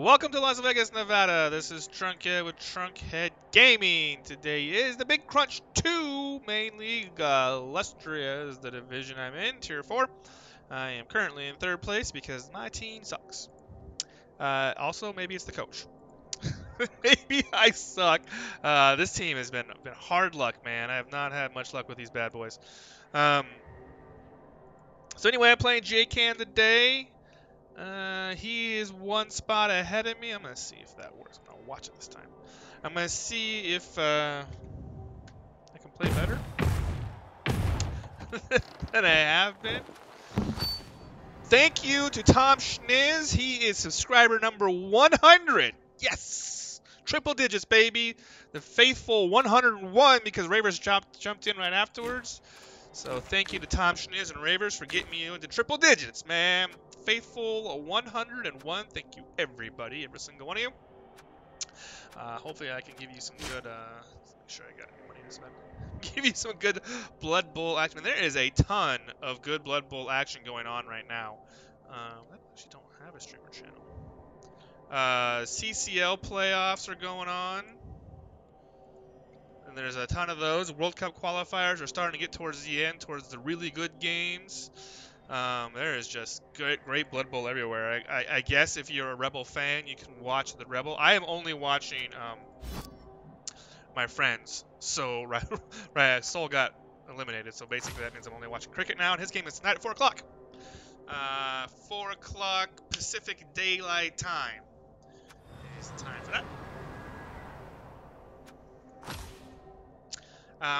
Welcome to Las Vegas, Nevada. This is Trunkhead with Trunkhead Gaming. Today is the Big Crunch 2 Main League. Lustria is the division I'm in, Tier 4. I am currently in 3rd place because my team sucks. Also, maybe it's the coach. Maybe I suck. This team has been hard luck, man. I have not had much luck with these bad boys. So anyway, I'm playing JCan today. He is one spot ahead of me. I'm gonna see if that works. I'm gonna watch it this time. I'm gonna see if I can play better than I have been. Thank you to Tom Schniz. He is subscriber number 100. Yes, triple digits, baby. The faithful 101 because Ravers jumped in right afterwards. So thank you to Tom Schniz and Ravers for getting me into triple digits, man. Faithful 101. Thank you, everybody, every single one of you. Hopefully I can give you some good, make sure I got any money to spend. Give you some good Blood Bowl action. And there is a ton of good Blood Bowl action going on right now. I actually don't have a streamer channel. CCL playoffs are going on. And there's a ton of those. World Cup qualifiers are starting to get towards the end, towards the really good games. There is just great Blood Bowl everywhere. I guess if you're a Rebel fan, you can watch the Rebel. I am only watching my friends. So right, Soul got eliminated. So basically that means I'm only watching cricket now. And his game is tonight at 4 o'clock. 4 o'clock Pacific Daylight Time is the time for that.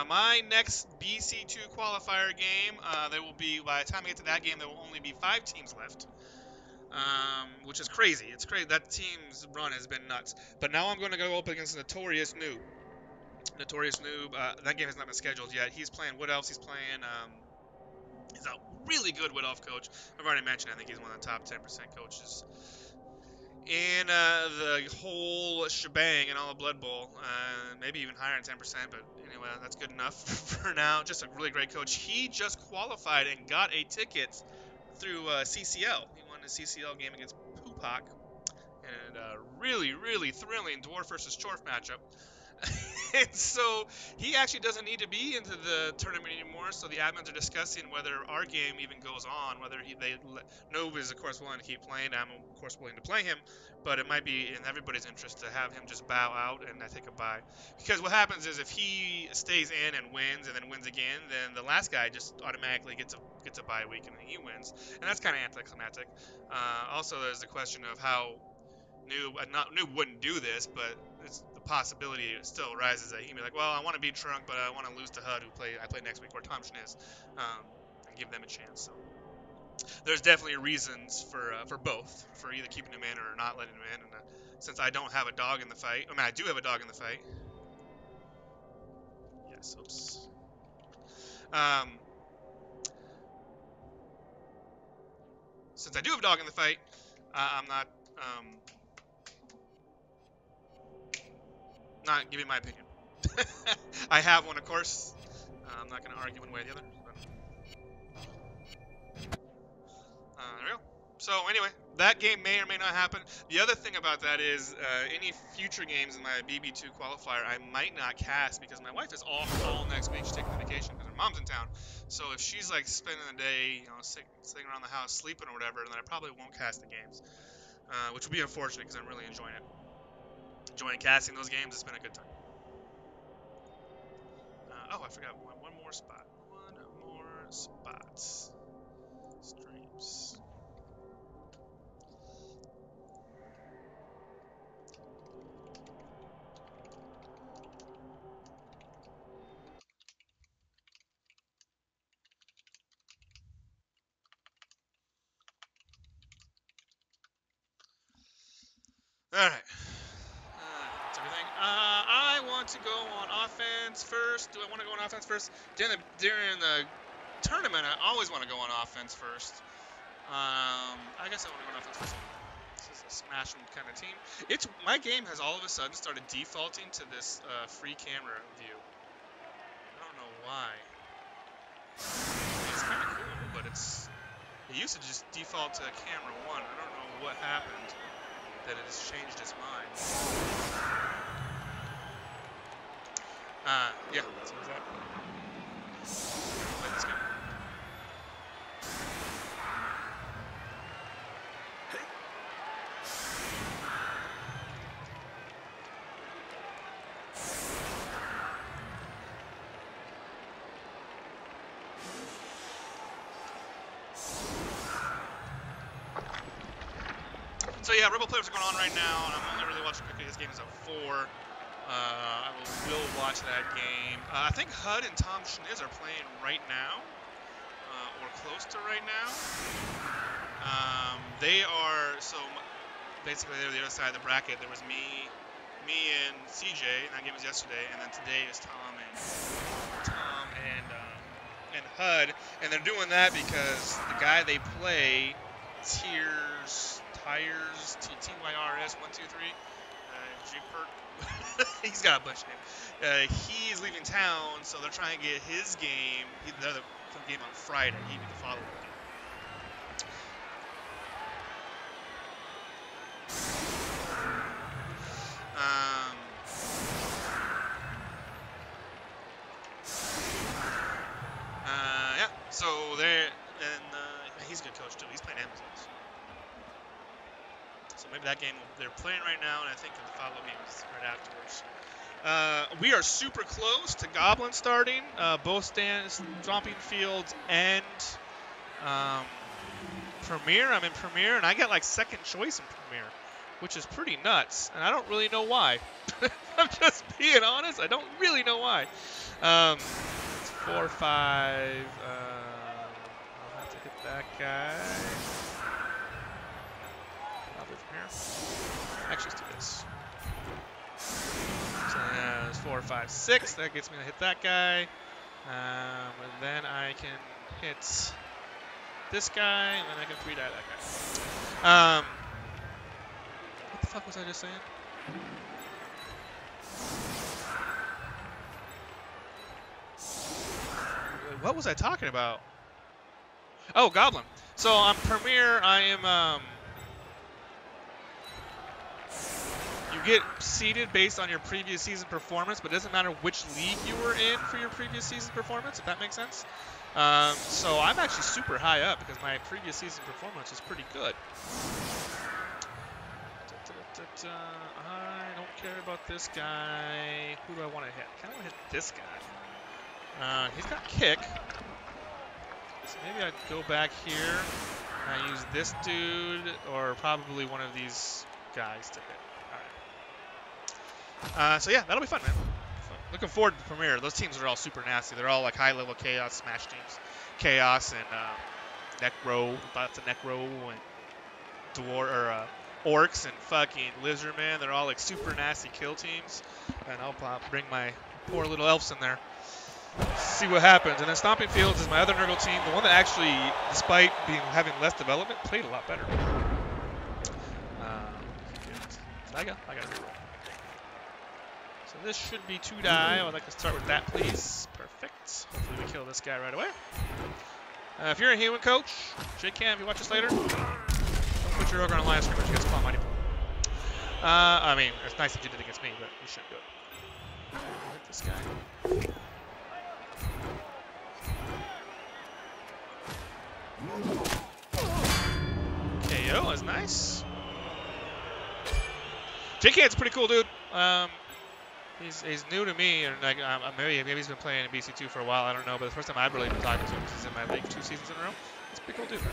My next BC2 qualifier game, there will be, by the time I get to that game, there will only be 5 teams left. Which is crazy. It's crazy. That team's run has been nuts. But now I'm going to go up against Notorious Noob. Notorious Noob, that game has not been scheduled yet. He's playing Wood Elves. He's playing, he's a really good Wood Elf coach. I've already mentioned, I think he's one of the top 10% coaches in the whole shebang in all of Blood Bowl. Maybe even higher than 10%, but anyway, that's good enough for now. Just a really great coach. He just qualified and got a ticket through CCL. He won the CCL game against Pupak. And really, really thrilling Dwarf versus Chorf matchup. And so he actually doesn't need to be into the tournament anymore. So the admins are discussing whether our game even goes on. Whether Nova is of course willing to keep playing. I'm of course willing to play him, but it might be in everybody's interest to have him just bow out and I take a bye. Because what happens is if he stays in and then wins again, then the last guy just automatically gets a bye week and then he wins, and that's kind of anticlimactic. Also, there's the question of how Noob wouldn't do this, but it's the possibility still arises that he'd be like, well, I want to beat Trunk, but I want to lose to HUD, I play next week, or Tom Schniz, and give them a chance. So there's definitely reasons for both, for either keeping him in or not letting him in. And since I don't have a dog in the fight, I do have a dog in the fight. Yes, oops. Since I do have a dog in the fight, I'm not giving my opinion. I have one, of course. I'm not going to argue one way or the other. But, there we go. So anyway, that game may or may not happen. The other thing about that is any future games in my BB2 qualifier, I might not cast because my wife is off all next week. She's taking vacation because her mom's in town. So if she's like spending the day, sitting around the house sleeping or whatever, then I probably won't cast the games, which would be unfortunate because I'm really enjoying it. Enjoying casting those games. It's been a good time. Oh, I forgot one more spot. One more spot. Streams. All right. That's everything. I want to go on offense first. Do I want to go on offense first? During the tournament, I always want to go on offense first. I guess I want to go on offense first. This is a smashing kind of team. My game has all of a sudden started defaulting to this free camera view. I don't know why. It's kind of cool, but it used to just default to camera 1. I don't know what happened. that it has changed its mind. Yeah, so is that. Play this game. So yeah, Rebel playoffs are going on right now, and I'm only really watching quickly. This game is at 4. I will watch that game. I think HUD and Tom Schniz are playing right now, or close to right now. They are, so basically they're the other side of the bracket. There was me and CJ, and that game was yesterday, and then today is Tom and HUD, and they're doing that because the guy they play, Tires, Tyrs 123, he's got a bunch of names. He's leaving town, so they're trying to get his game, the other game on Friday. He'd be the follow-up game. Yeah, so they're, and he's a good coach too. He's playing Amazons. So maybe that game they're playing right now, and I think the follow-up game is right afterwards. We are super close to Goblin starting. Both Stomping Fields and Premier. I'm in Premier, and I get like second choice in Premier, which is pretty nuts, and I don't really know why. I'm just being honest. I don't really know why. It's 4 or 5. I'll have to hit that guy. Probably from here. Actually, let's do this. So yeah, it's 4, 5, 6. That gets me to hit that guy. And then I can hit this guy, and then I can 3-die that guy. What the fuck was I just saying? What was I talking about? Oh, Goblin. So on Premier, I am, you get seeded based on your previous season performance, but it doesn't matter which league you were in for your previous season performance, if that makes sense. So I'm actually super high up because my previous season performance was pretty good. I don't care about this guy. Who do I want to hit? I kind of want to hit this guy. He's got kick. So maybe I'd go back here and I use this dude or probably one of these guys to hit. Alright. So yeah, that'll be fun, man. Looking forward to the Premier. Those teams are all super nasty. They're all like high-level Chaos Smash teams. Chaos and Necro, lots of Necro and Orcs and fucking Lizardman. They're all like super nasty kill teams. And I'll bring my poor little elves in there. See what happens. And then Stomping Fields is my other Nurgle team. The one that actually, despite having less development, played a lot better. I got a reroll. So this should be 2-die. I would like to start with that, please. Perfect. Hopefully we kill this guy right away. If you're a human coach, JCan, if you watch this later, don't put your ogre on a line of scrimmage against Claw Mighty. I mean, it's nice that you did it against me, but you shouldn't do it. Hit this guy. KO is nice. JCan's pretty cool, dude. He's new to me, and like maybe he's been playing in BC2 for a while. I don't know, but the first time I've really been talking to him is he's in my league 2 seasons in a row. He's a pretty cool dude, man.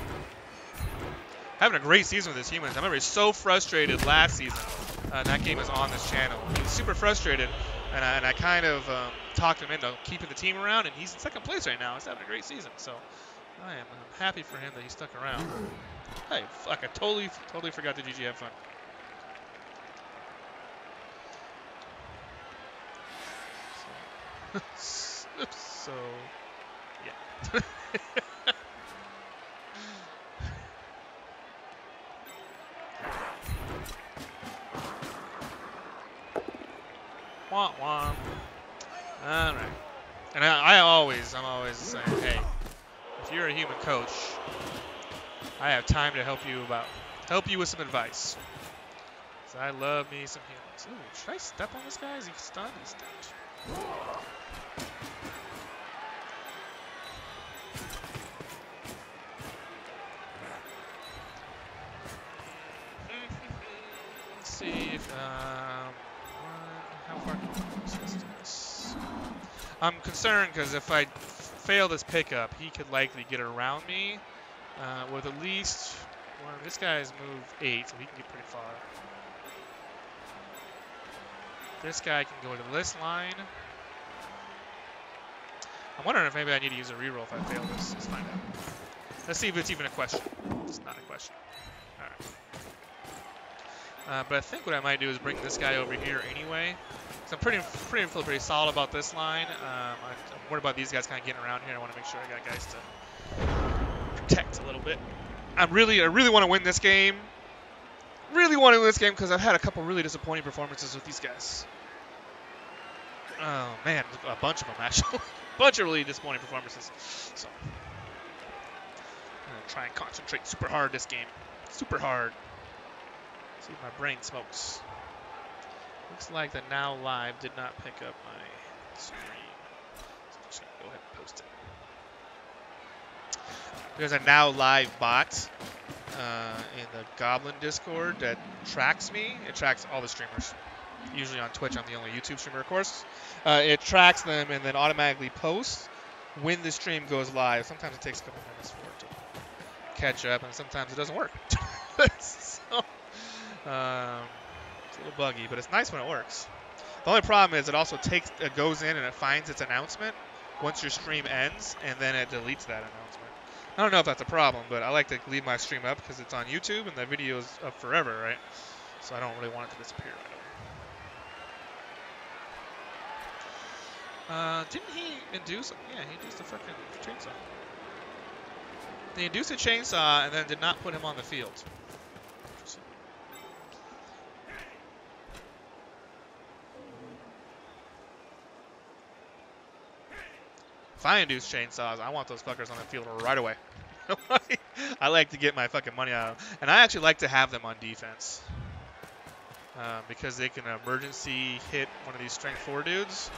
Having a great season with his humans. I remember he's so frustrated last season. That game is on this channel. He was super frustrated, and I kind of talked him into keeping the team around, and he's in second place right now. He's having a great season, so I am happy for him that he stuck around. Hey, fuck! I totally forgot the GG have fun. So, yeah. Wah wah. All right. And I'm always saying, hey, if you're a human coach, I have time to help you with some advice. Because I love me some healings. Ooh, should I step on this guy? Is he stunned? He's stunned. Let's see if, how far can I push this? I'm concerned because if I fail this pickup, he could likely get around me with at least, well, this guy's moved 8, so he can get pretty far. This guy can go to this line. I'm wondering if maybe I need to use a reroll if I fail this. Let's find out. Let's see if it's even a question. It's not a question. Alright. But I think what I might do is bring this guy over here anyway. So I'm feel pretty solid about this line. I'm worried about these guys kind of getting around here. I want to make sure I got guys to protect a little bit. I really want to win this game. Really want to win this game because I've had a couple really disappointing performances with these guys. Oh man, a bunch of them actually. A bunch of really disappointing performances. So I'm gonna try and concentrate super hard this game. Super hard. See if my brain smokes. Looks like the Now Live did not pick up my stream. So I'm just gonna go ahead and post it. There's a Now Live bot in the Goblin Discord that tracks me. It tracks all the streamers. Usually on Twitch, I'm the only YouTube streamer, of course. It tracks them and then automatically posts when the stream goes live. Sometimes it takes a couple minutes for it to catch up, and sometimes it doesn't work. So, it's a little buggy, but it's nice when it works. The only problem is it goes in and it finds its announcement once your stream ends, and then it deletes that announcement. I don't know if that's a problem, but I like to leave my stream up because it's on YouTube and the video is up forever, right? So I don't really want it to disappear right away. Didn't he induce? Yeah, he induced a fucking chainsaw. He induced a chainsaw and then did not put him on the field. If I induce chainsaws, I want those fuckers on the field right away. I like to get my fucking money out of them. And I actually like to have them on defense. Because they can emergency hit one of these strength 4 dudes.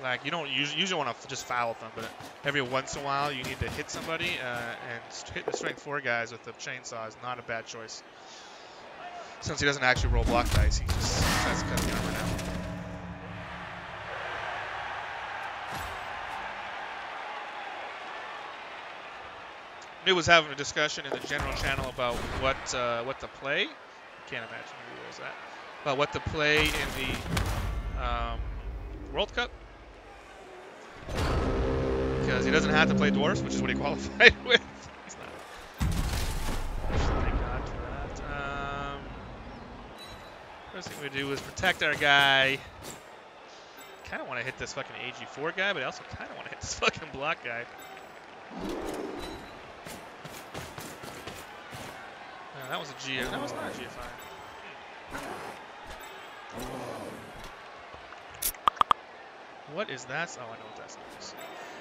Like, you don't usually want to just foul with them, but every once in a while you need to hit somebody, and hit the strength 4 guys with the chainsaw is not a bad choice. Since he doesn't actually roll block dice, he just tries to cut the armor down. New was having a discussion in the general channel about what to play. Can't imagine who was that. About what to play in the World Cup. Because he doesn't have to play dwarves, which is what he qualified with. It's not. Thank God for that. First thing we do is protect our guy. Kind of want to hit this fucking AG4 guy, but I also kind of want to hit this fucking block guy. That was a GF. That was not a GFI. What is that? Oh, I know what that is.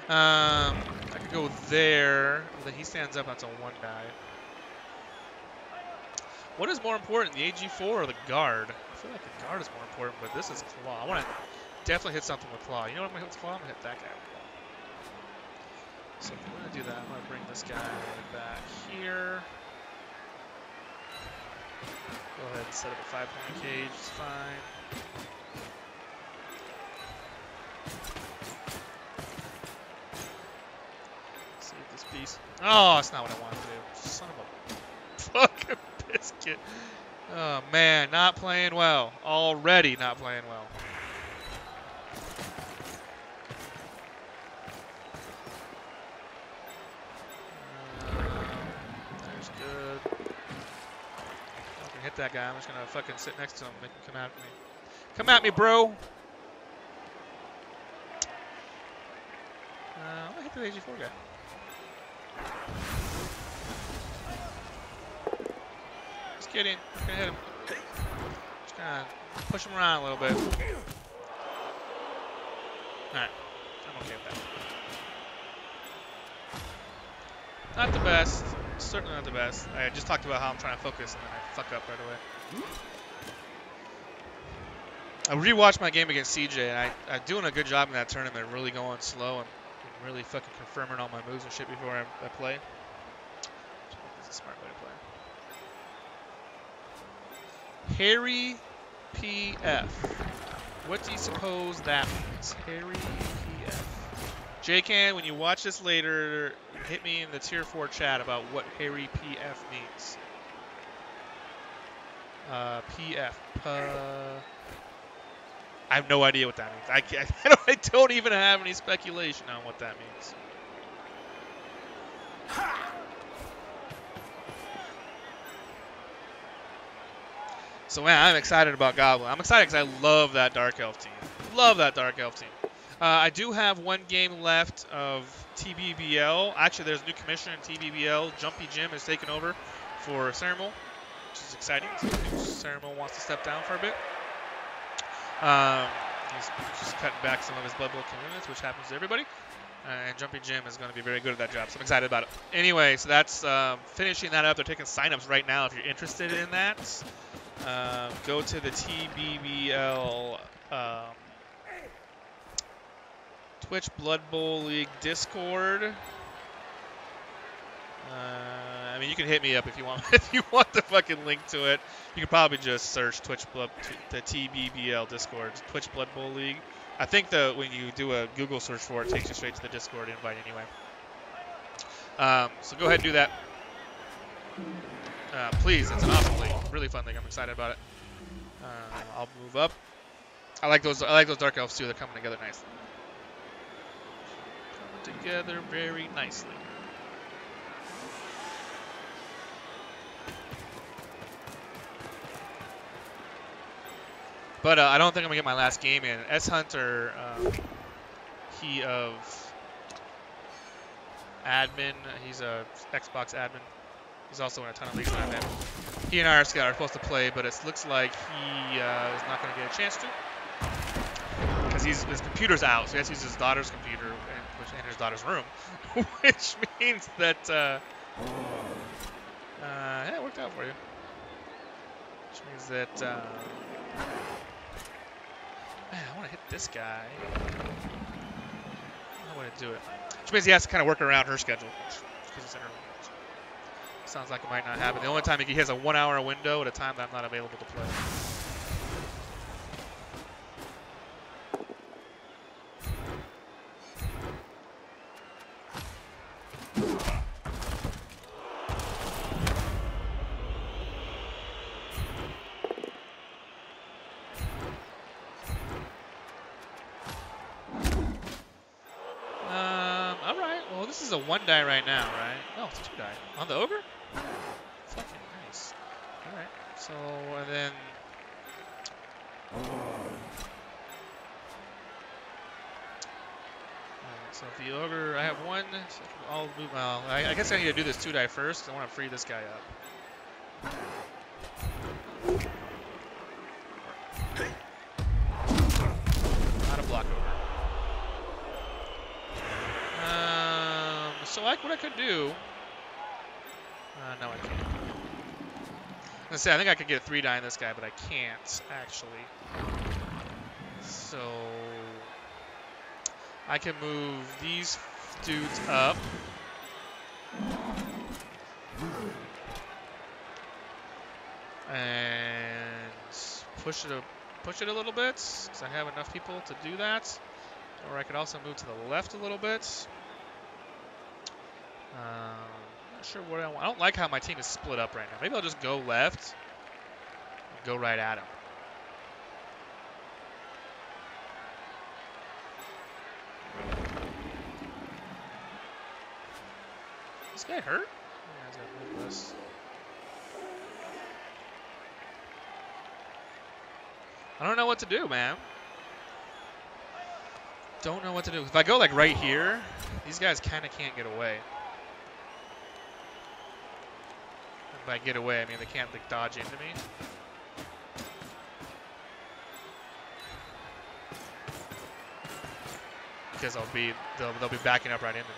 I could go there. Then he stands up. That's a 1 die. What is more important, the AG4 or the guard? I feel like the guard is more important, but this is claw. I want to definitely hit something with claw. You know what I'm going to hit with claw? I'm going to hit that guy with claw. So if I'm going to do that, I'm going to bring this guy back here. Go ahead and set up a 5-point cage. It's fine. Save this piece. Oh, that's not what I wanted to do. Son of a fucking biscuit. Oh, man. Not playing well. Already not playing well. There's good. Hit that guy. I'm just gonna fucking sit next to him, make him come at me. Come at me, bro. I'm gonna hit the AG4 guy. Just kidding. I'm gonna hit him. Just gonna push him around a little bit. Alright. I'm okay with that. Not the best. Certainly not the best. I just talked about how I'm trying to focus and then I fuck up right away. I rewatched my game against CJ, and I'm doing a good job in that tournament, really going slow and really fucking confirming all my moves and shit before I play. That's a smart way to play. Harry PF. What do you suppose that means? Harry PF. JCan, when you watch this later, hit me in the tier 4 chat about what Harry PF means. PF. I have no idea what that means. I don't even have any speculation on what that means. So man, I'm excited about Goblin. I'm excited because I love that Dark Elf team. Love that Dark Elf team. I do have one game left of TBBL. Actually, there's a new commissioner in TBBL. Jumpy Jim is taking over for Ceremol, which is exciting. Ceremol wants to step down for a bit. He's just cutting back some of his Blood Bowl commitments, which happens to everybody. And Jumpy Jim is going to be very good at that job, so I'm excited about it. Anyway, so that's finishing that up. They're taking signups right now if you're interested in that. Go to the TBBL Twitch Blood Bowl League Discord. I mean, you can hit me up if you want. If you want the fucking link to it, you can probably just search the TBBL Discord, Twitch Blood Bowl League. I think when you do a Google search for it, it takes you straight to the Discord invite anyway. So go ahead and do that. Please, it's an awesome league, really fun league. I'm excited about it. I'll move up. I like those Dark Elves too. They're coming together nicely. Coming together very nicely. But I don't think I'm going to get my last game in. S-Hunter, he of admin. He's a Xbox admin. He's also in a ton of leagues that I'm in. He and I are supposed to play, but it looks like he is not going to get a chance to. Because his computer's out, so he has to use his daughter's computer in his daughter's room. Which means that, yeah, it worked out for you. Which means that, man, I want to hit this guy. I don't want to do it. Which means he has to kind of work around her schedule. Because it's in her room. Sounds like it might not happen. The only time he has a 1 hour window at a time that I'm not available to play. Alright, well this is a 1 die right now, right? No, it's a 2 die. On the ogre? Fucking nice. Alright, so, and then... Alright, so if the ogre, I have one, so I'll move, well, I guess I need to do this 2 die first, because I want to free this guy up. Not a block ogre. So like what I could do, no I can't. I say I think I could get a 3 die in this guy, but I can't actually. So I can move these dudes up. And push it a little bit, because I have enough people to do that. Or I could also move to the left a little bit. Not sure what I want. I don't like how my team is split up right now. Maybe I'll just go left and go right at him. Is this guy hurt? Yeah, he's got this. I don't know what to do, man. Don't know what to do. If I go like right here, these guys kind of can't get away. By get away, I mean they can't like dodge into me. Because they'll be backing up right into me,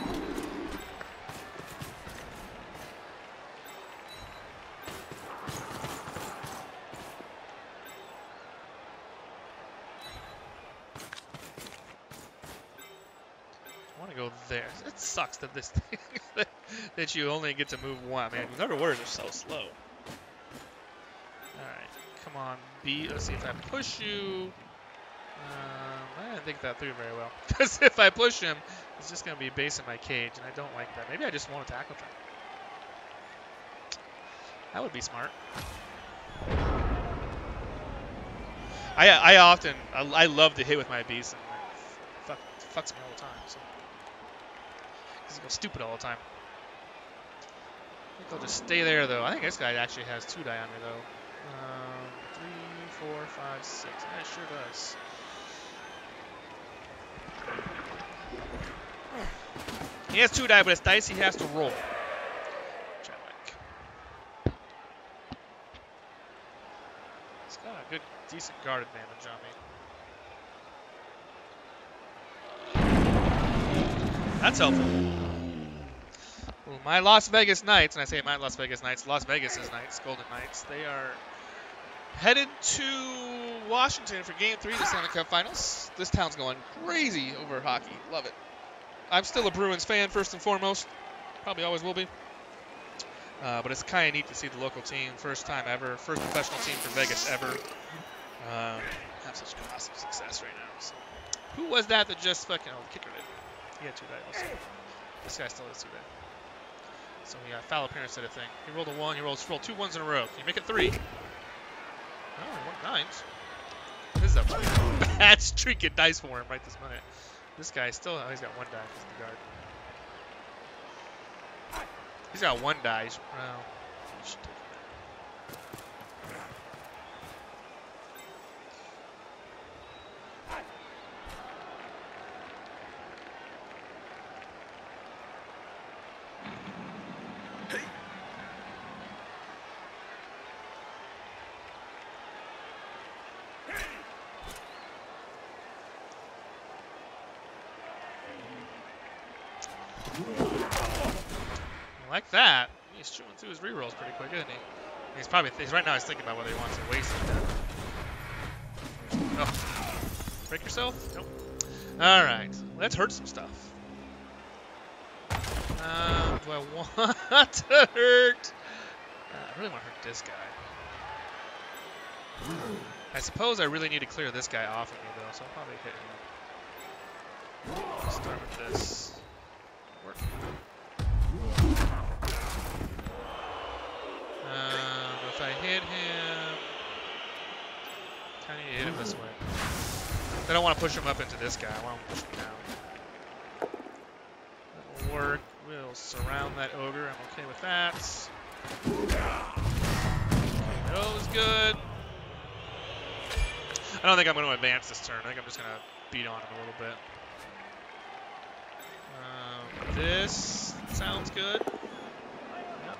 right? there. It sucks that this that you only get to move one. Man, Nurgle Warriors are so slow. All right, come on, B. Let's see if I push you. I didn't think that through very well. Because if I push him, he's just going to be basing my cage, and I don't like that. Maybe I just won't attack with him. That would be smart. I love to hit with my beast, and it fucks me all the time. So. Because he goes stupid all the time. I think I'll just stay there, though. I think this guy actually has 2 die on me, though. 3, 4, 5, 6. Yeah, it sure does. He has 2 die, but it's dice he has to roll. He's got a good, decent guard advantage on me. That's helpful. Well, my Las Vegas Knights, and I say my Las Vegas Knights, Las Vegas' Knights, Golden Knights, they are headed to Washington for Game 3 of the Stanley Cup Finals. This town's going crazy over hockey. Love it. I'm still a Bruins fan, first and foremost. Probably always will be. But it's kind of neat to see the local team, first time ever, first professional team for Vegas ever, have such awesome success right now. So, who was that just fucking, the kicker did? He had 2 die also. This guy still has 2 die. So yeah, foul appearance did a thing. He rolled a 1, he rolled 2 ones in a row. Can you make it 3? Oh, he won 9s. This is a bad streak of dice for him right this minute. This guy still, he's got 1 die because of the guard. He's got 1 die. Well, he should take it. Like that, he's chewing through his rerolls pretty quick, isn't he? He's right now he's thinking about whether he wants to waste it. Oh. Break yourself? Nope. Alright, let's hurt some stuff. Do I want to hurt? I really want to hurt this guy. I suppose I really need to clear this guy off of me though, so I'll probably hit him. I'll start with this. Work. If I hit him, kind of need to hit him this way. I don't want to push him up into this guy. I want to push him down. That'll work. We'll surround that ogre. I'm okay with that. That was good. I don't think I'm going to advance this turn. I think I'm just going to beat on him a little bit. This sounds good. Yep.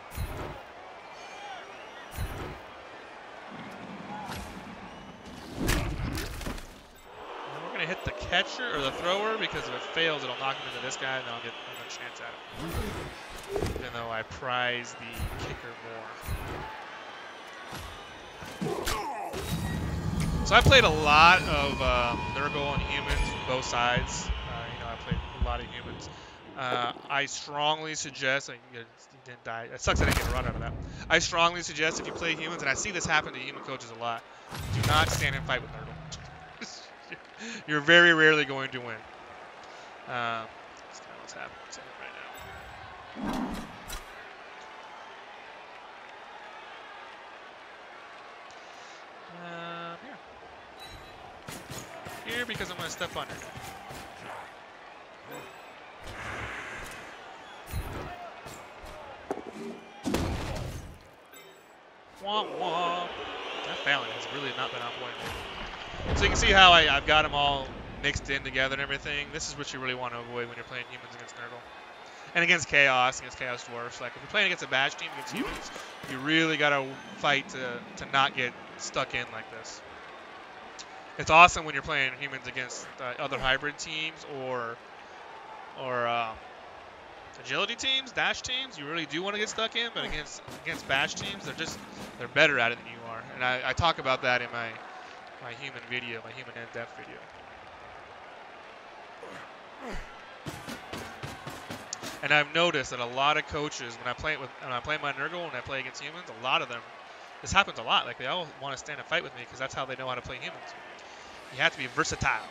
And we're going to hit the catcher or the thrower because if it fails, it'll knock him into this guy and then I'll get another chance at it. Even though I prize the kicker more. So I played a lot of Nurgle and humans from both sides. I played a lot of humans. I strongly suggest, you didn't die. It sucks I didn't get a run out of that. I strongly suggest if you play humans, and I see this happen to human coaches a lot, do not stand and fight with Nurgle. You're very rarely going to win. That's kind of what's happening right now. Here because I'm going to step under. Womp womp. That Fallon has really not been on point. So you can see how I've got them all mixed in together and everything. This is what you really want to avoid when you're playing humans against Nurgle. And against Chaos Dwarfs. Like if you're playing against a badge team against humans, you really got to fight to not get stuck in like this. It's awesome when you're playing humans against other hybrid teams or agility teams, dash teams. You really do want to get stuck in, but against badge teams, they're better at it than you are. And I talk about that in my human video, my human in-depth video. And I've noticed that a lot of coaches, when I play my Nurgle, when I play against humans, a lot of them, this happens a lot. Like they all want to stand and fight with me because that's how they know how to play humans. You have to be versatile.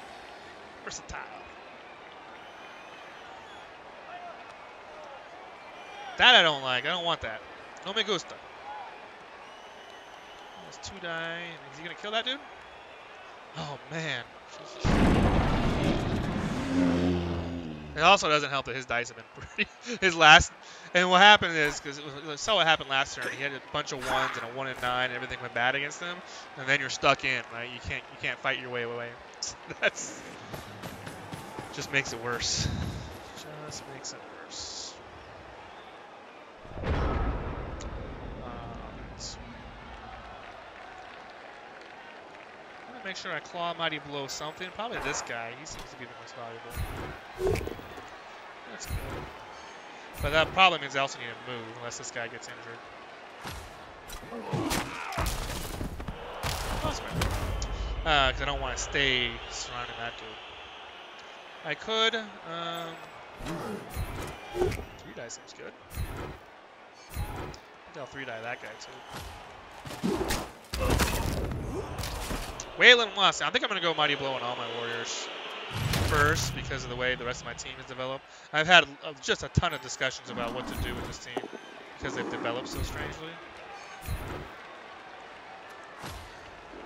Versatile. That I don't like. I don't want that. No me gusta. That's 2 die. Is he gonna kill that dude? Oh man. Jesus. It also doesn't help that his dice have been pretty. His last, and what happened is because saw what happened last turn. He had a bunch of 1s and a 1 and 9, and everything went bad against him. And then you're stuck in, right? You can't fight your way away. That's just makes it worse. Just makes it worse. Make sure I claw mighty blow something. Probably this guy. He seems to be the most valuable. That's good. But that probably means I also need to move unless this guy gets injured. Awesome. Because I don't want to stay surrounding that dude. I could. 3 die seems good. I think I'll 3 die that guy too. Waylon West. I think I'm going to go Mighty Blow on all my warriors first because of the way the rest of my team has developed. I've had just a ton of discussions about what to do with this team because they've developed so strangely.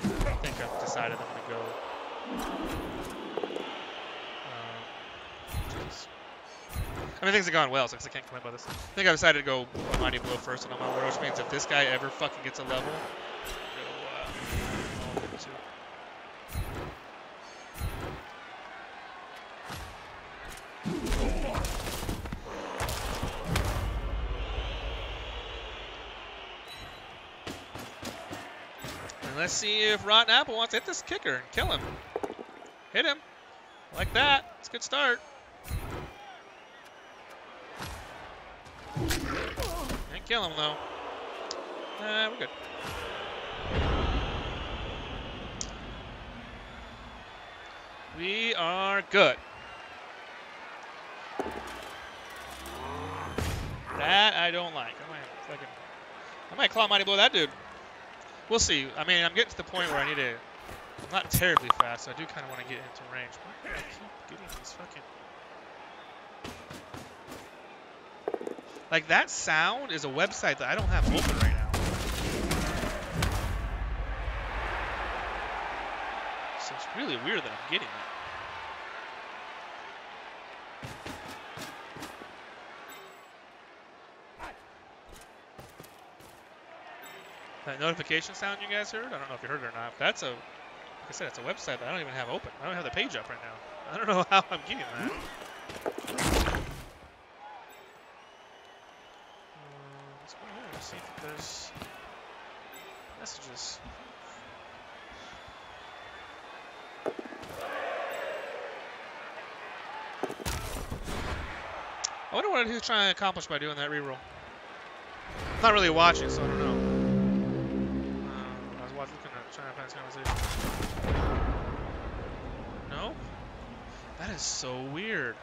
I think I've decided I'm going to go... I mean, things have gone well, so I can't complain about this. I think I've decided to go Mighty Blow first on all my warriors, which means if this guy ever fucking gets a level, let's see if Rotten Apple wants to hit this kicker and kill him. Hit him. Like that. It's a good start. Can't kill him, though. We're good. We are good. That I don't like. I might claw mighty blow that dude. We'll see. I mean, I'm getting to the point where I need to... I'm not terribly fast, so I do kind of want to get into range. Why do I keep getting these fucking... Like, that sound is a website that I don't have open right now. So it's really weird that I'm getting that. That notification sound you guys heard? I don't know if you heard it or not. That's a, like I said, it's a website that I don't even have open. I don't have the page up right now. I don't know how I'm getting that. Let's go ahead and see if there's messages. I wonder what he was trying to accomplish by doing that reroll. I'm not really watching, so I don't know. Trying to find this conversation. No? That is so weird.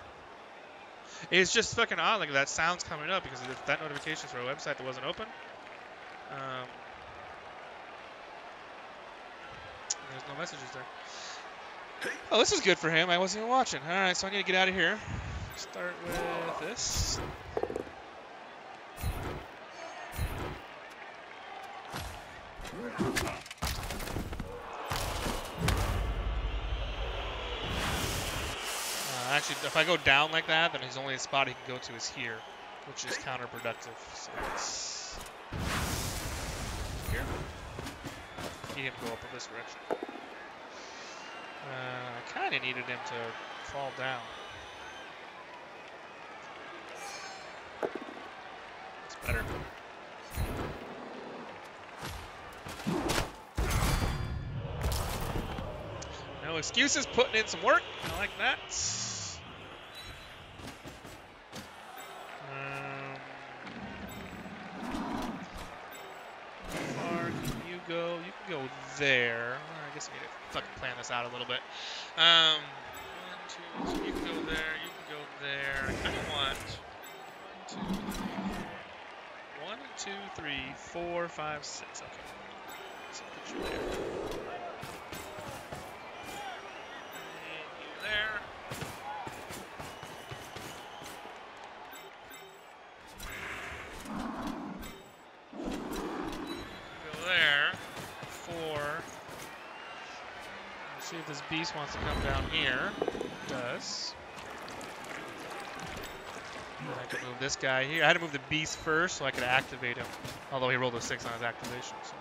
It's just fucking odd, like that sound's coming up because that notification's for a website that wasn't open. There's no messages there. Oh, this is good for him. I wasn't even watching. Alright, so I need to get out of here. Start with this. Actually, if I go down like that, then his only spot he can go to is here, which is counterproductive. So it's here. Need him to go up in this direction. I kind of needed him to fall down. It's better. No excuses, putting in some work. I like that. You can go there. I guess I need to fucking plan this out a little bit. 1, 2, so you can go there. You can go there. I kind of want 2, 3, 4, 5, 6. Okay. So put you there. And you there. Go there. 4. Let's see if this beast wants to come down here. It does. I could move this guy here. I had to move the beast first so I could activate him. Although he rolled a 6 on his activation, so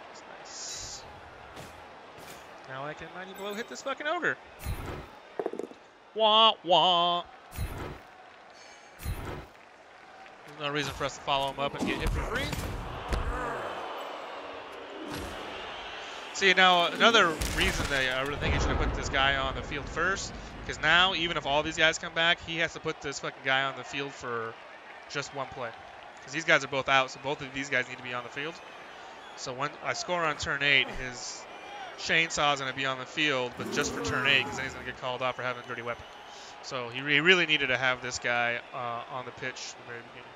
that's nice. Now I can mighty blow hit this fucking ogre. Wah wah. There's no reason for us to follow him up and get hit for free. See, now another reason that I really think you should have put this guy on the field first, because now even if all these guys come back, he has to put this fucking guy on the field for just one play. Because these guys are both out, so both of these guys need to be on the field. So when I score on turn 8, his chainsaw is going to be on the field, but just for turn 8, because then he's going to get called off for having a dirty weapon. So he really needed to have this guy on the pitch at the very beginning.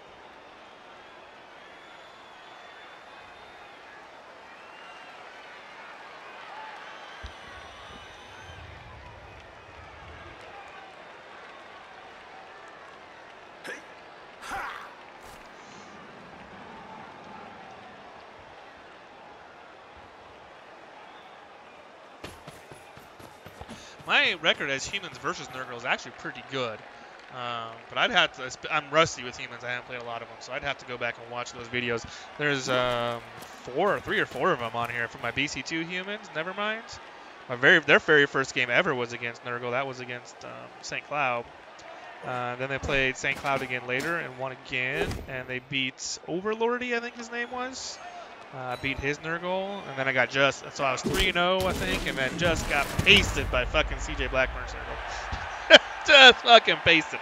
My record as humans versus Nurgle is actually pretty good, but I'd have to. I'm rusty with humans. I haven't played a lot of them, so I'd have to go back and watch those videos. There's 3 or 4 of them on here for my BC2 humans. Never mind. Their very first game ever was against Nurgle. That was against St. Cloud. Then they played St. Cloud again later and won again, and they beat Overlordy, I think his name was. Beat his Nurgle, and then I got so I was 3-0, I think, and then just got pasted by fucking CJ Blackburn's Nurgle. Just fucking pasted.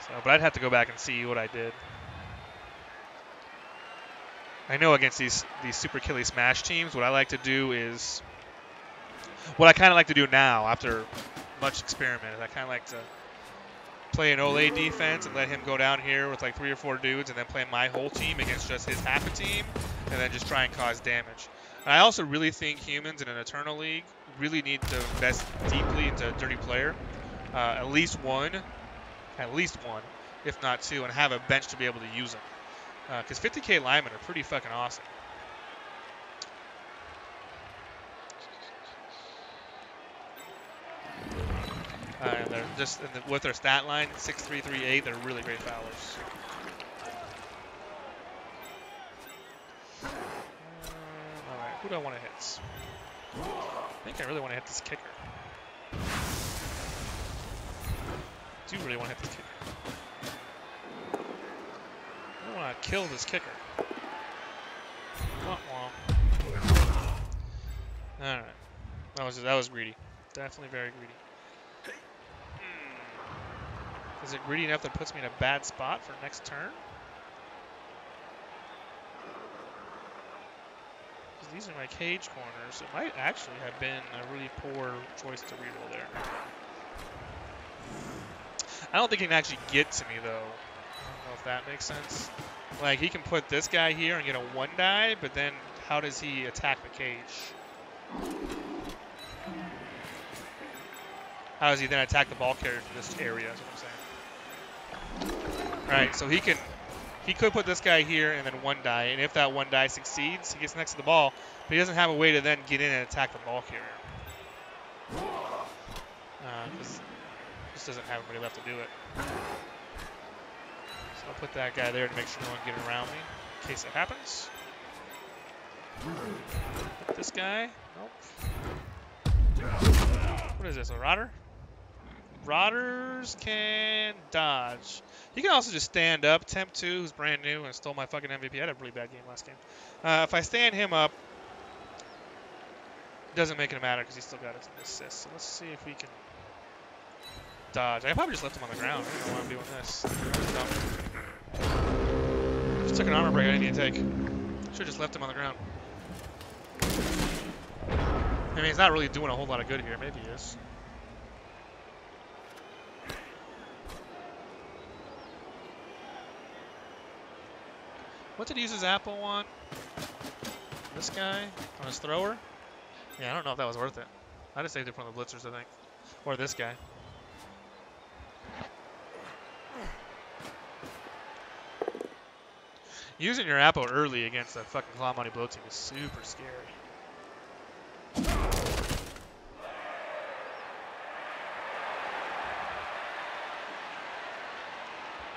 So, but I'd have to go back and see what I did. I know against these Super Killy Smash teams, what I like to do is, what I kind of like to do now after much experiment, is I kind of like to play an Ole defense and let him go down here with like 3 or 4 dudes and then play my whole team against just his half a team and then just try and cause damage. And I also really think humans in an Eternal League really need to invest deeply into a dirty player. At least one, if not 2, and have a bench to be able to use them. Because 50k linemen are pretty fucking awesome. And they're just with their stat line 6-3-3-8, they're really great foulers. All right, who do I want to hit? I think I really want to hit this kicker. I do really want to hit this kicker. I want to kill this kicker. Wah, wah. All right, that was greedy. Definitely very greedy. Is it greedy enough that puts me in a bad spot for next turn? Because these are my cage corners. It might actually have been a really poor choice to reroll there. I don't think he can actually get to me, though. I don't know if that makes sense. Like, he can put this guy here and get a 1-die, but then how does he attack the cage? How does he then attack the ball carrier from this area, is what I'm saying. Alright, so he could put this guy here and then 1-die, and if that 1-die succeeds, he gets next to the ball, but he doesn't have a way to then get in and attack the ball carrier. Because he just doesn't have anybody left to do it. So I'll put that guy there to make sure no one can get around me, in case it happens. Put this guy. Nope. What is this, a Rotter? Rotters can dodge. He can also just stand up. Temp 2, who's brand new and stole my fucking MVP. I had a really bad game last game. If I stand him up, it doesn't make it matter because he still got his assist. So let's see if we can dodge. I probably just left him on the ground. I don't know why I'm doing this. Just took an armor break I didn't need to take. Should have just left him on the ground. I mean, he's not really doing a whole lot of good here. Maybe he is. What did he use his apple on? This guy? On his thrower? Yeah, I don't know if that was worth it. I just saved it from the blitzers, I think. Or this guy. Using your apple early against a fucking Claw Money Blow team is super scary.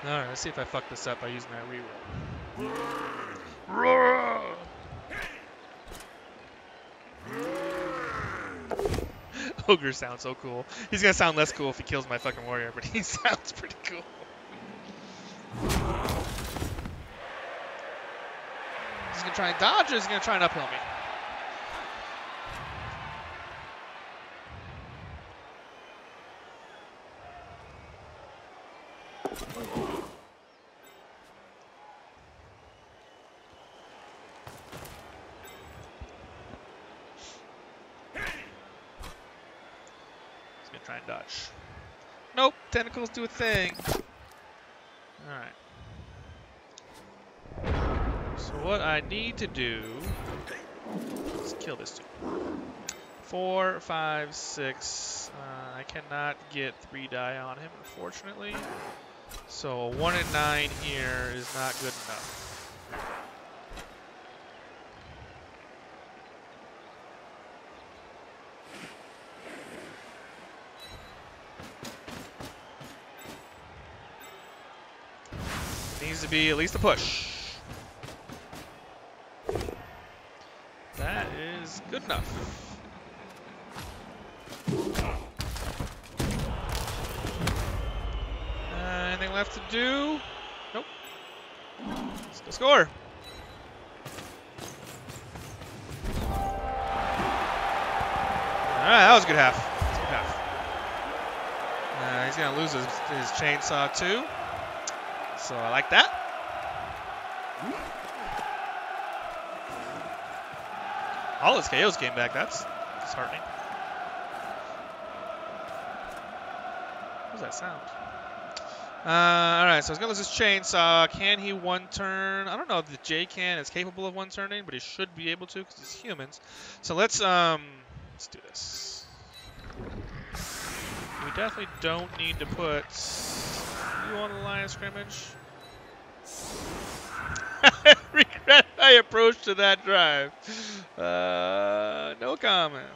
Alright, let's see if I fuck this up by using that reroll. Ogre sounds so cool. He's gonna sound less cool if he kills my fucking warrior, but he sounds pretty cool. He's gonna try and dodge, or he's gonna try and uphill me. He's gonna try and dodge. Nope, tentacles do a thing. Alright. So what I need to do is kill this dude. 4, 5, 6. I cannot get 3 die on him, unfortunately. So a 1 and 9 here is not good enough. Needs to be at least a push. That is good enough. Anything left to do? Nope. Let's go score. Alright, that was a good half. That's a good half. He's going to lose his chainsaw too. So I like that. All his KOs came back. That's disheartening. What was that sound? Alright, so he's going to lose his chainsaw. Can he one-turn? I don't know if the JCan is capable of one-turning, but he should be able to because he's humans. So let's do this. We definitely don't need to put you on the line of scrimmage. I regret my approach to that drive. No comment.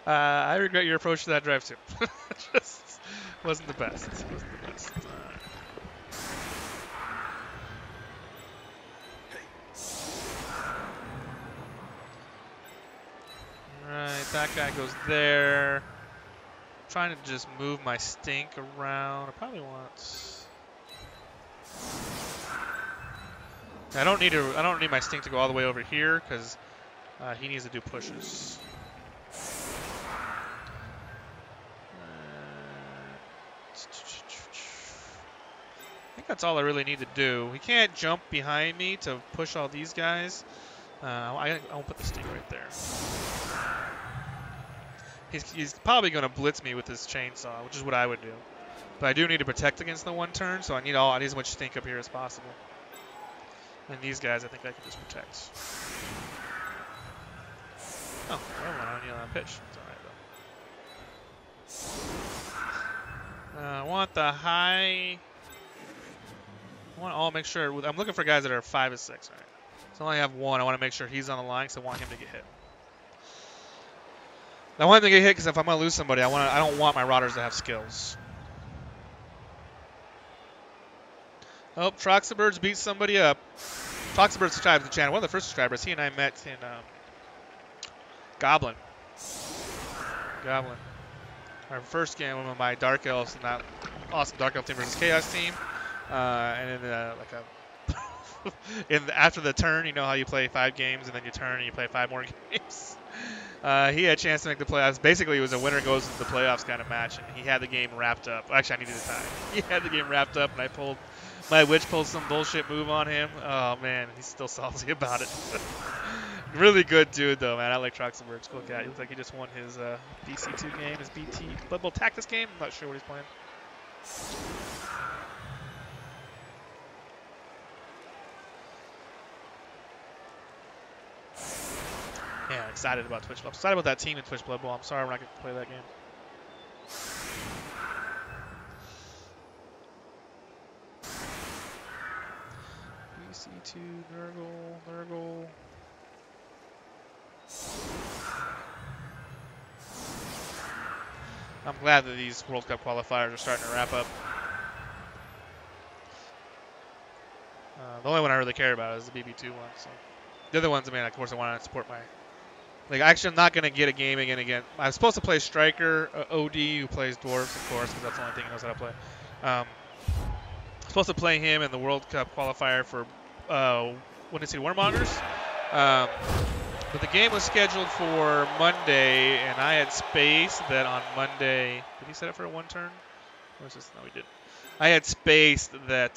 I regret your approach to that drive too. Just wasn't the best. Wasn't the best. Alright, that guy goes there. I'm trying to just move my stink around. I probably want. I don't need my stink to go all the way over here because he needs to do pushes. I think that's all I really need to do. He can't jump behind me to push all these guys. I'll put the stink right there. He's probably going to blitz me with his chainsaw, which is what I would do. But I do need to protect against the one turn, so I need as much stink up here as possible. And these guys, I think I can just protect. Oh, I went on a on pitch. It's alright though. I want the high. I want to all make sure. I'm looking for guys that are 5 and 6, right? So I only have one. I want to make sure he's on the line because I want him to get hit. I want him to get hit because if I'm going to lose somebody, I don't want my rotters to have skills. Oh, Troxabirds beat somebody up. Troxabird subscribed to the channel. One of the first subscribers. He and I met in Goblin. Our first game with my Dark Elves and that awesome Dark Elf team versus Chaos team. And then after the turn, you know how you play 5 games and then you turn and you play 5 more games. He had a chance to make the playoffs. Basically, it was a winner goes into the playoffs kind of match, and he had the game wrapped up. Actually, I needed a tie. He had the game wrapped up, and my witch pulled some bullshit move on him. Oh man, he's still salty about it. Really good dude, though, man. I like Trunkhead. Cool cat. He looks like he just won his BC2 game, his BT Blood Bowl Tactics game. I'm not sure what he's playing. Yeah, excited about Twitch. I'm excited about that team in Twitch Blood Bowl. I'm sorry we're not going to play that game. BC2, Nurgle. I'm glad that these World Cup qualifiers are starting to wrap up. The only one I really care about is the BB2 one. So the other ones, I mean, of course, I want to support my. Like, actually, I'm not going to get a game again. I'm supposed to play Striker, OD, who plays Dwarves, of course, because that's the only thing he knows how to play. I'm supposed to play him in the World Cup qualifier for Windy City Warmongers. But the game was scheduled for Monday, and I had space that on Monday. Did he set it for a one turn? Or was this? No, he didn't. I had space that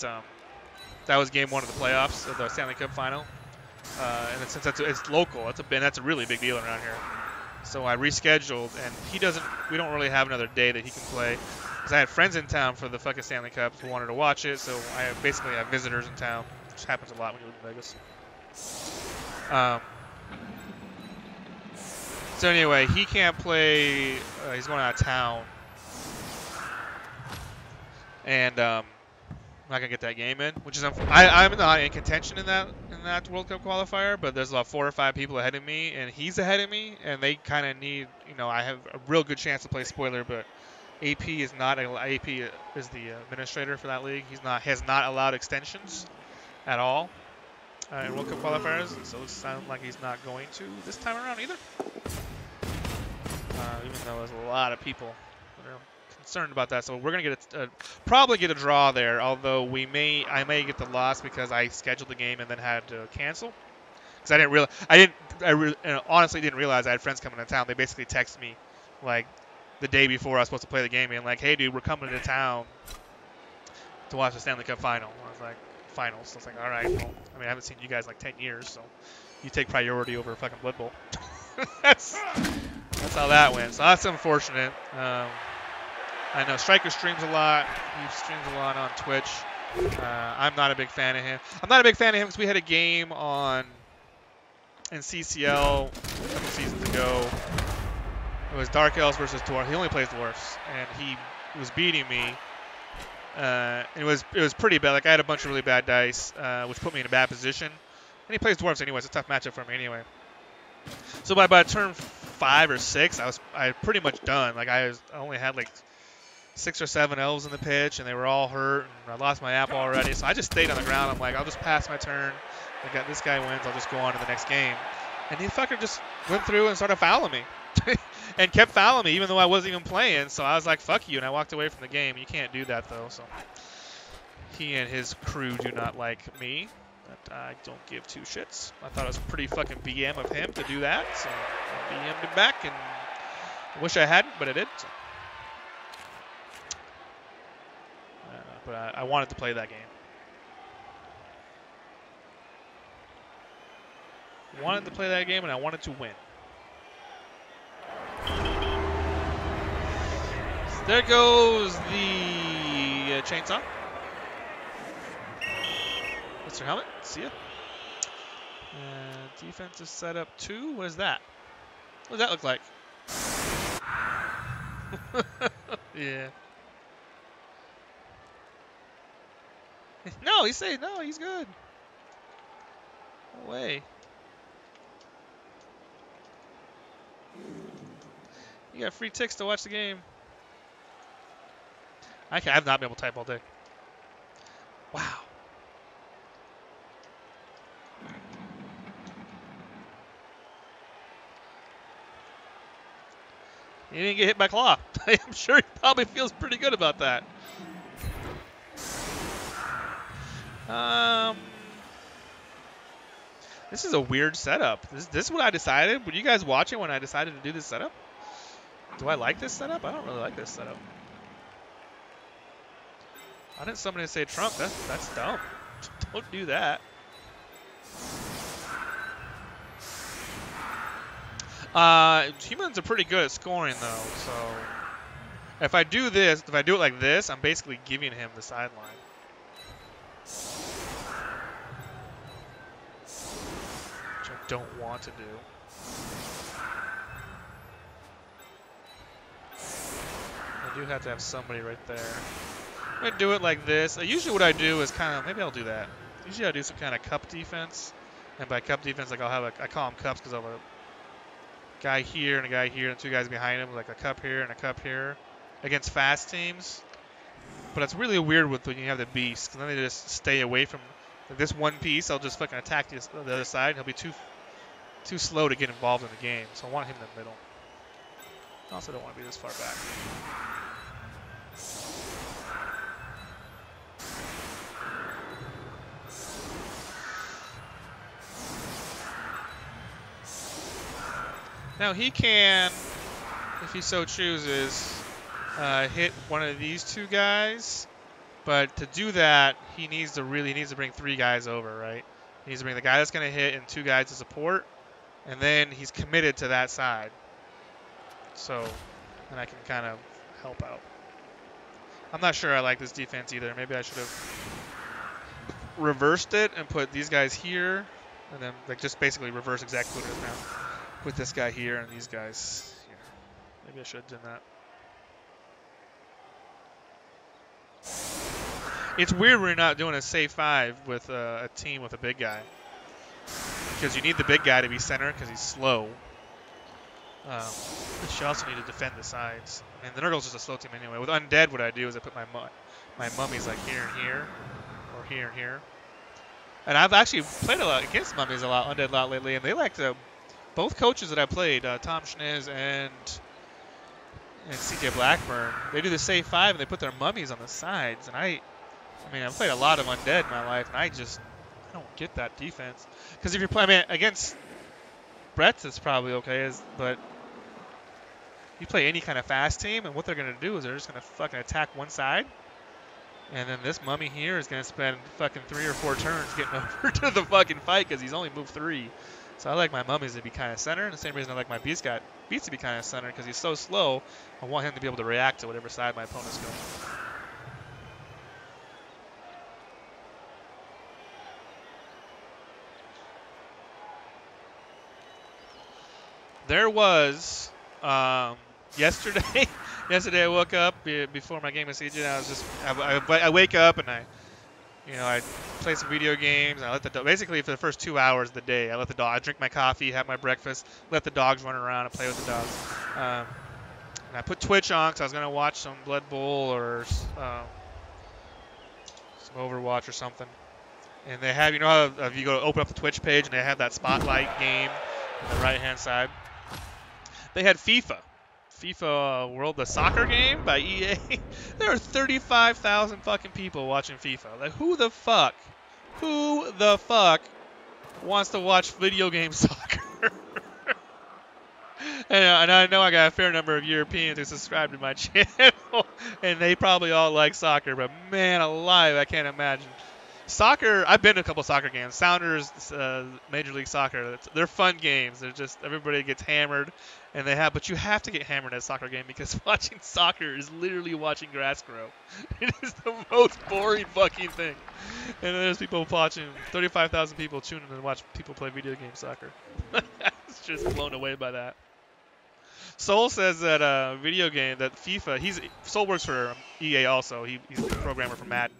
that was game one of the playoffs of the Stanley Cup final. And since it's local, that's a really big deal around here. So I rescheduled, and he doesn't. We don't really have another day that he can play. Because I had friends in town for the fucking Stanley Cup who wanted to watch it, so I basically have visitors in town, which happens a lot when you live in Vegas. So anyway, he can't play. He's going out of town, and I'm not gonna get that game in, which is I'm not in contention in that World Cup qualifier, but there's about 4 or 5 people ahead of me, and he's ahead of me, and they kind of need. I have a real good chance to play spoiler, but AP is not. AP is the administrator for that league. Has not allowed extensions at all in World Cup qualifiers, so it sounds like he's not going to this time around either. Even though there's a lot of people that are concerned about that, so we're gonna get probably get a draw there. Although I may get the loss because I scheduled the game and then had to cancel because I honestly didn't realize I had friends coming to town. They basically texted me like the day before I was supposed to play the game, and like, "Hey, dude, we're coming to town to watch the Stanley Cup final." I was like, "Finals." So I was like, "All right." Well, I mean, I haven't seen you guys in like 10 years, so you take priority over fucking Blood Bowl. That's how that went. So that's unfortunate. I know Striker streams a lot. He streams a lot on Twitch. I'm not a big fan of him. I'm not a big fan of him because we had a game in CCL a couple seasons ago. It was Dark Elves versus Dwarf. He only plays Dwarfs, and he was beating me. It was pretty bad. Like I had a bunch of really bad dice, which put me in a bad position. And he plays Dwarfs anyway. It's a tough matchup for me anyway. So by turn 5 or 6, I pretty much done. Like I only had like 6 or 7 elves in the pitch, and they were all hurt, and I lost my app already. So I just stayed on the ground. I'm like, I'll just pass my turn. This guy wins. I'll just go on to the next game. And he fucker just went through and started fouling me, and kept fouling me even though I wasn't even playing. So I was like, fuck you, and I walked away from the game. You can't do that though. So he and his crew do not like me. But I don't give 2 shits. I thought it was pretty fucking BM of him to do that, so I BM'd him back, and I wish I hadn't, but I did. So. But I wanted to play that game. I wanted to play that game, and I wanted to win. So there goes the chainsaw. Mr. Helmet, see ya. Defensive setup 2. What is that? What does that look like? Yeah. No, he's saying no. He's good. No way. You got free ticks to watch the game. I've not been able to type all day. Wow. He didn't get hit by claw. I'm sure he probably feels pretty good about that. This is a weird setup. This is what I decided. Were you guys watching when I decided to do this setup? Do I like this setup? I don't really like this setup. I didn't somebody say Trump. That's dumb. Don't do that. Humans are pretty good at scoring though, so if I do this, if I do it like this, I'm basically giving him the sideline. Which I don't want to do. I do have to have somebody right there. I'm going to do it like this. Usually what I do is kind of, maybe I'll do that. Usually I do some kind of cup defense. And by cup defense, like I'll have I call them cups because I'll have a guy here and a guy here and two guys behind him, like a cup here and a cup here against fast teams. But it's really weird with when you have the beast, because then they just stay away from like this one piece. I'll just fucking attack the other side. He'll be too slow to get involved in the game. So I want him in the middle. I also don't want to be this far back. Now he can, if he so chooses, hit one of these two guys, but to do that, he needs to bring three guys over, right? He needs to bring the guy that's going to hit and two guys to support, and then he's committed to that side. So, then I can kind of help out. I'm not sure I like this defense either. Maybe I should have reversed it and put these guys here, and then like just basically reverse exactly what it is now. Put this guy here and these guys here. Maybe I should have done that. It's weird we're not doing a safe 5 with a team with a big guy. Because you need the big guy to be center because he's slow. But you also need to defend the sides. I mean, the Nurgle's just a slow team anyway. With Undead, what I do is I put my mummies like here and here. Or here and here. And I've actually played a lot against mummies Undead a lot lately. And they like to... Both coaches that I played, Tom Schniz and CJ Blackburn, they do the safe 5 and they put their mummies on the sides. And I mean, I've played a lot of Undead in my life, and I don't get that defense. Because if you're playing, against Brett's, it's probably okay, but you play any kind of fast team, and what they're going to do is they're just going to fucking attack one side. And then this mummy here is going to spend fucking 3 or 4 turns getting over to the fucking fight because he's only moved 3. So I like my mummies to be kind of center, and the same reason I like my beats to be kind of center because he's so slow. I want him to be able to react to whatever side my opponent's going. There was yesterday. Yesterday I woke up before my game with CJ. I wake up and I play some video games. And I let the dog, basically for the first 2 hours of the day, I drink my coffee, have my breakfast, let the dogs run around and play with the dogs. And I put Twitch on because I was gonna watch some Blood Bowl or some Overwatch or something. And they have, you know how if you go to open up the Twitch page and they have that spotlight game on the right hand side. They had FIFA World, the soccer game by EA. There are 35,000 fucking people watching FIFA. Like, who the fuck wants to watch video game soccer? And I know I got a fair number of Europeans who subscribe to my channel, and they probably all like soccer, but man alive, I can't imagine. Soccer, I've been to a couple soccer games. Sounders, Major League Soccer, they're fun games. They're just, everybody gets hammered, but you have to get hammered at a soccer game because watching soccer is literally watching grass grow. It is the most boring fucking thing. And there's people watching, 35,000 people tuning in and watch people play video game soccer. I was just blown away by that. Soul says that FIFA, Soul works for EA also. He's the programmer for Madden.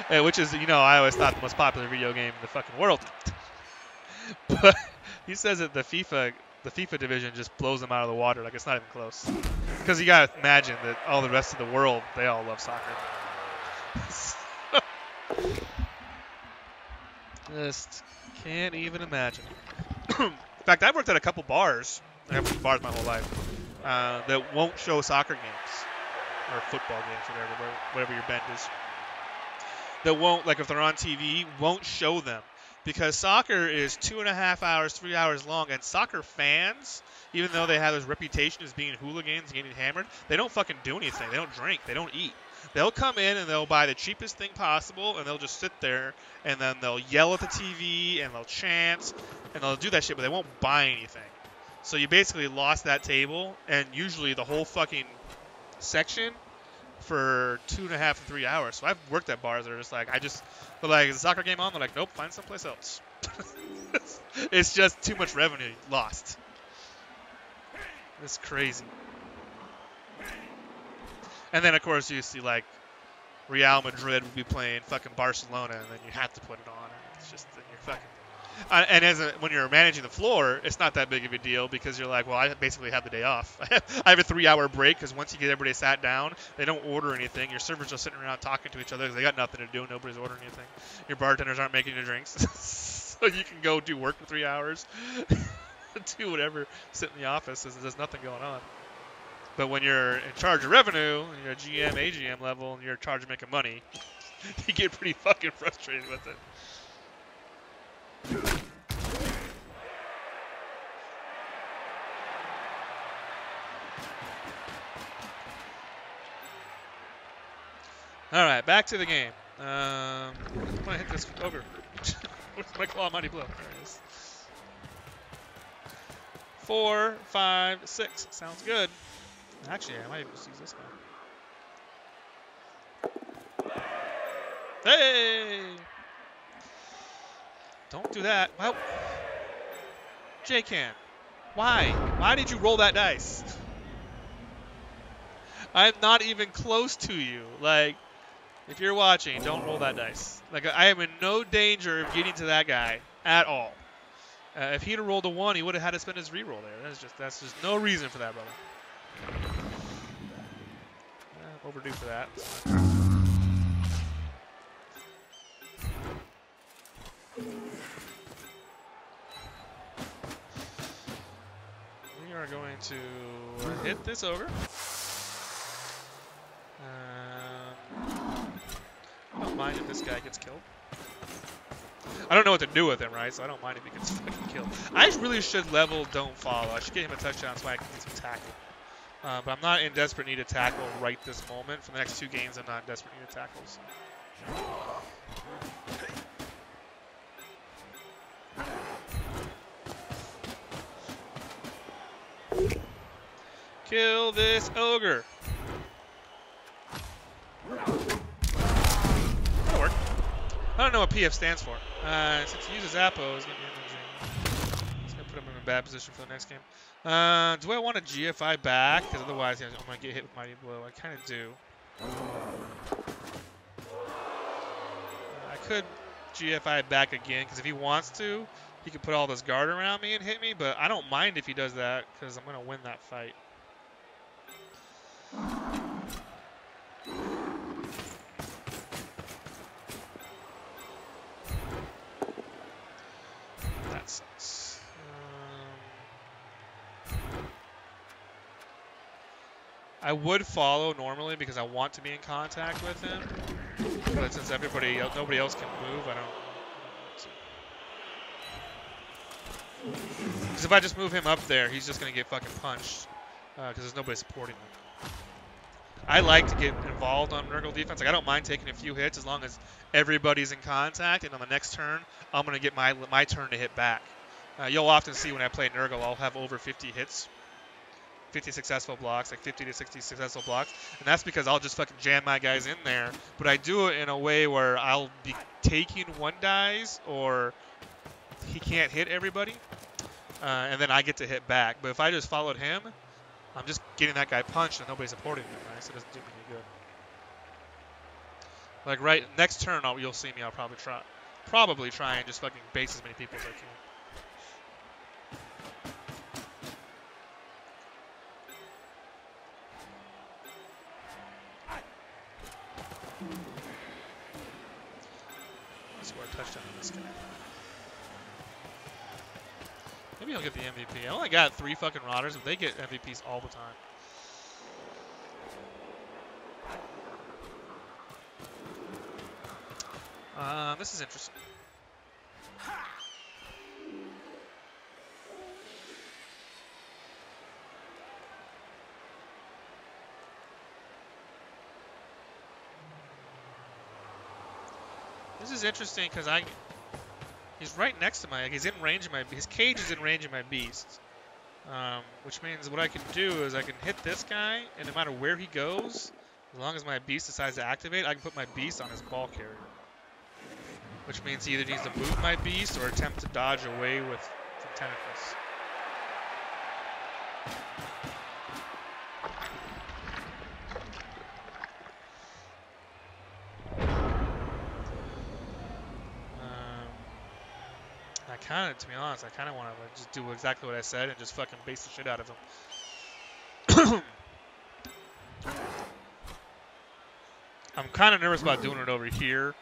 Which is, I always thought the most popular video game in the fucking world. But he says that the FIFA division just blows them out of the water, like it's not even close. Because you gotta imagine that all the rest of the world, they all love soccer. Just can't even imagine. In fact, I've worked at a couple bars. I've worked at bars my whole life that won't show soccer games. Or football games, whatever your bend is. That won't, like if they're on TV, won't show them. Because soccer is 2.5 hours, 3 hours long, and soccer fans, even though they have this reputation as being hooligans and getting hammered, they don't fucking do anything. They don't drink. They don't eat. They'll come in and they'll buy the cheapest thing possible, and they'll just sit there, and then they'll yell at the TV, and they'll chant, and they'll do that shit, but they won't buy anything. So you basically lost that table, and usually the whole fucking section for 2.5 to 3 hours. So I've worked at bars that are just like, they're like, is the soccer game on? They're like, nope, find someplace else. It's just too much revenue lost. It's crazy. And then, of course, you see, like, Real Madrid would be playing fucking Barcelona, and then you have to put it on. And it's just, then you're fucking... when you're managing the floor, it's not that big of a deal because you're like, well, I basically have the day off. I have a 3-hour break because once you get everybody sat down, they don't order anything. Your servers are sitting around talking to each other because they got nothing to do. Nobody's ordering anything. Your bartenders aren't making your drinks. So you can go do work for 3 hours, do whatever, sit in the office. There's nothing going on. But when you're in charge of revenue, and you're a GM, AGM level, and you're in charge of making money, you get pretty fucking frustrated with it. All right, back to the game. I'm gonna hit this ogre. Where's my claw mighty blow? There it is. 4, 5, 6. Sounds good. Actually, I might even just use this guy. Hey! Don't do that. Well, JCan, why? Why did you roll that dice? I'm not even close to you. Like, if you're watching, don't roll that dice. Like, I am in no danger of getting to that guy at all. If he'd have rolled a 1, he would have had to spend his reroll there. That's just no reason for that, brother. Overdue for that. We are going to hit this ogre. I don't mind if this guy gets killed. I don't know what to do with him, right? So I don't mind if he gets fucking killed. I really should level Don't Follow. I should get him a touchdown so I can get some tackle. But I'm not in desperate need of tackle right this moment. For the next 2 games, I'm not in desperate need of tackles. Kill this ogre. That'll work. I don't know what PF stands for. Since he uses Apo, he's going to be It's going to put him in a bad position for the next game. Do I want to GFI back? Because otherwise I'm going to get hit with Mighty Blow. I kind of do. I could GFI back again, because if he wants to, he could put all this guard around me and hit me, but I don't mind if he does that, because I'm going to win that fight. That sucks. I would follow normally because I want to be in contact with him, but since nobody else can move, I don't want to. Because if I just move him up there, he's just going to get fucking punched because there's nobody supporting him. I like to get involved on Nurgle defense. Like, I don't mind taking a few hits as long as everybody's in contact, and on the next turn, I'm going to get my turn to hit back. You'll often see when I play Nurgle, I'll have over 50 hits. 50 successful blocks, like 50 to 60 successful blocks, and that's because I'll just fucking jam my guys in there, but I do it in a way where I'll be taking one dice, or he can't hit everybody, and then I get to hit back. But if I just followed him, I'm just getting that guy punched and nobody's supporting him, right? So it doesn't do me any good. Like right next turn, you'll see me. I'll probably try and just fucking base as many people as I can. Score a touchdown on this guy. Maybe he'll get the MVP. I only got 3 fucking Rotters, but they get MVPs all the time. This is interesting. This is interesting because he's right next to my, like, he's in range of my, his cage is in range of my beast. Which means what I can do is I can hit this guy, and no matter where he goes, as long as my beast decides to activate, I can put my beast on his ball carrier. Which means he either needs to move my beast or attempt to dodge away with the tentacles. To be honest, I kind of want to like, just do exactly what I said and just fucking base the shit out of him. I'm kind of nervous about doing it over here,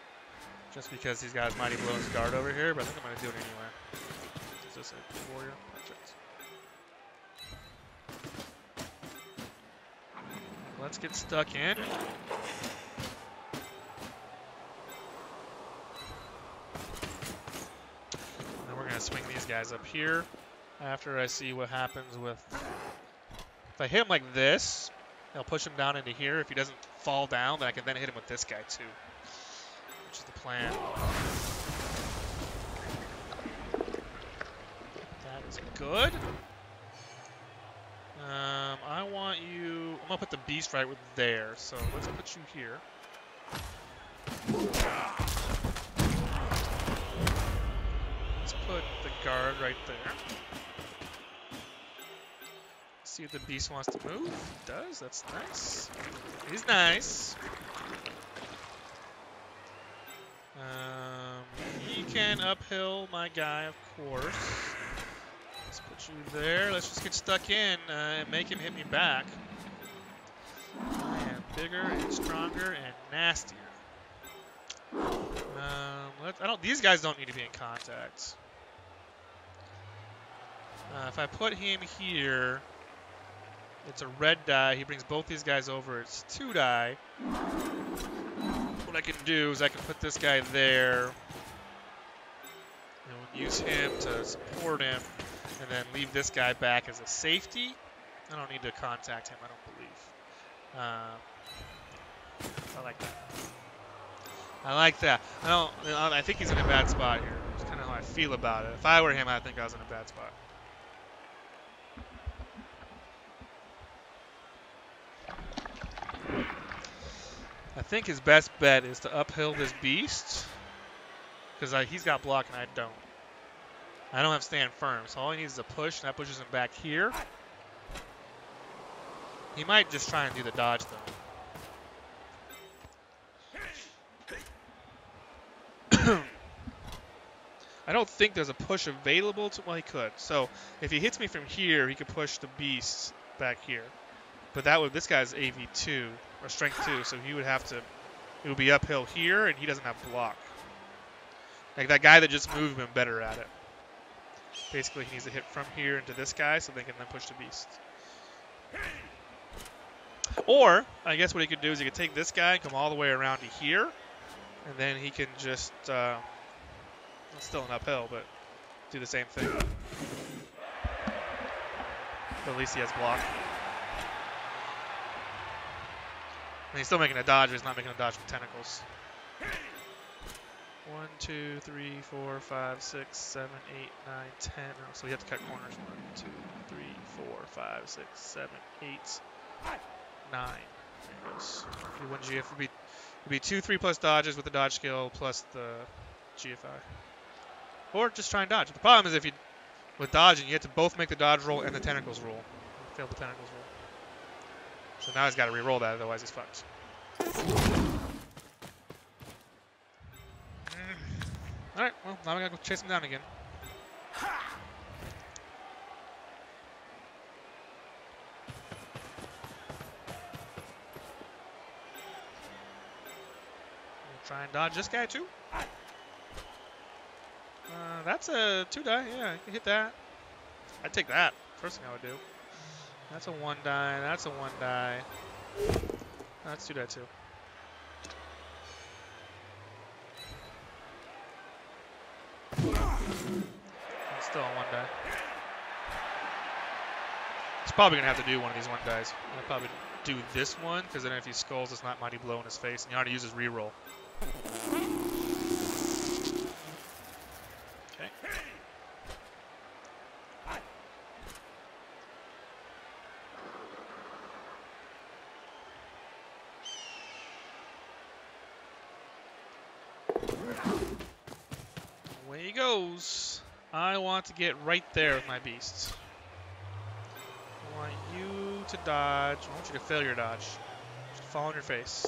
just because he's got his Mighty Blow and his guard over here, but I think I'm going to do it anyway. Is this a warrior? Perfect. Let's get stuck in. Swing these guys up here after I see what happens with, if I hit him like this, I'll push him down into here. If he doesn't fall down, then I can then hit him with this guy too, which is the plan. That is good. I want you, I'm gonna put the beast right there, so let's put you here. Put the guard right there. See if the beast wants to move. He does. That's nice. He's nice. He can uphill my guy, of course. Let's put you there. Let's just get stuck in and make him hit me back. I am bigger and stronger and nastier. These guys don't need to be in contact. If I put him here, it's a red die. He brings both these guys over. It's 2 die. What I can do is I can put this guy there. And use him to support him. And then leave this guy back as a safety. I don't need to contact him, I don't believe. I like that. I like that. I think he's in a bad spot here. That's kind of how I feel about it. If I were him, I think I was in a bad spot. I think his best bet is to uphill this beast, because he's got block and I don't. I don't have stand firm, so all he needs is a push, and that pushes him back here. He might just try and do the dodge, though. I don't think there's a push available to, well, he could. So if he hits me from here, he could push the beast back here. But this guy's AV2, or strength 2, so he would have to, it would be uphill here, and he doesn't have block. Like that guy that just moved him better at it. Basically, he needs to hit from here into this guy, so they can then push the beast. Or, I guess what he could do is he could take this guy and come all the way around to here, and then he can just, it's still an uphill, but do the same thing. But at least he has block. And he's still making a dodge, but he's not making a dodge with tentacles. 1, 2, 3, 4, 5, 6, 7, 8, 9, 10. Oh, so we have to cut corners. 1, 2, 3, 4, 5, 6, 7, 8, 9. There it goes. One GF would be 2, 3 plus dodges with the dodge skill plus the GFI. Or just try and dodge. The problem is if you, with dodging, you have to both make the dodge roll and the tentacles roll. Fail the tentacles roll. So now he's got to re-roll that, otherwise he's fucked. Alright, well, now we gotta go chase him down again. We'll try and dodge this guy too. That's a 2 die, yeah, you can hit that. I'd take that. First thing I would do. That's a 1 die, that's a 1 die. That's 2 die too. That's still a 1 die. He's probably gonna have to do one of these 1 dies. I'll probably do this one, because then if he skulls, it's not Mighty Blow in his face, and he already uses reroll. Okay. Away he goes. I want to get right there with my beasts. I want you to dodge. I want you to fail your dodge. Just fall on your face.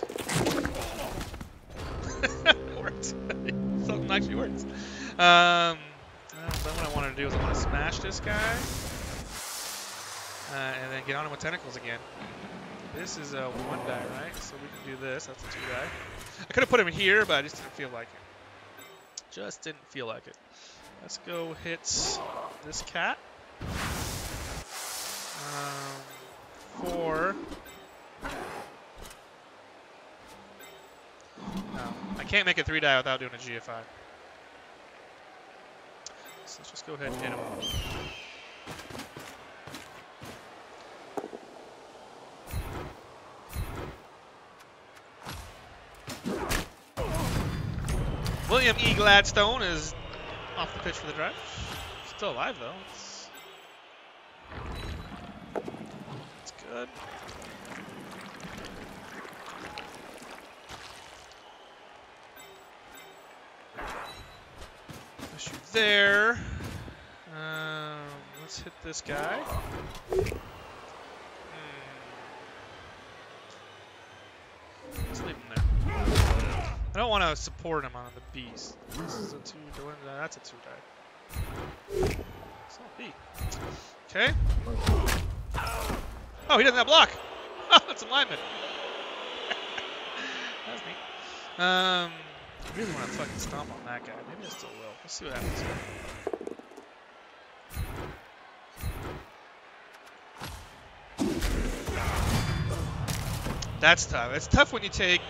It worked. Something actually works. Then what I want to do is I want to smash this guy. And then get on him with tentacles again. This is a 1 die, right? So we can do this. That's a 2 die. I could have put him here, but I just didn't feel like it. Just didn't feel like it. Let's go hit this cat. 4. No, I can't make a 3 die without doing a GFI. So let's just go ahead and hit him. William E. Gladstone is off the pitch for the drive. Still alive though. It's good. Push you there. Let's hit this guy. Let's leave him there. I don't want to support him on the beast. This is a 2 die. That's a 2 die. It's not B. Okay. Oh, he doesn't have block. Oh, that's alignment. That's neat. I really want to fucking stomp on that guy. Maybe I still will. Let's see what happens here. That's tough. It's tough when you take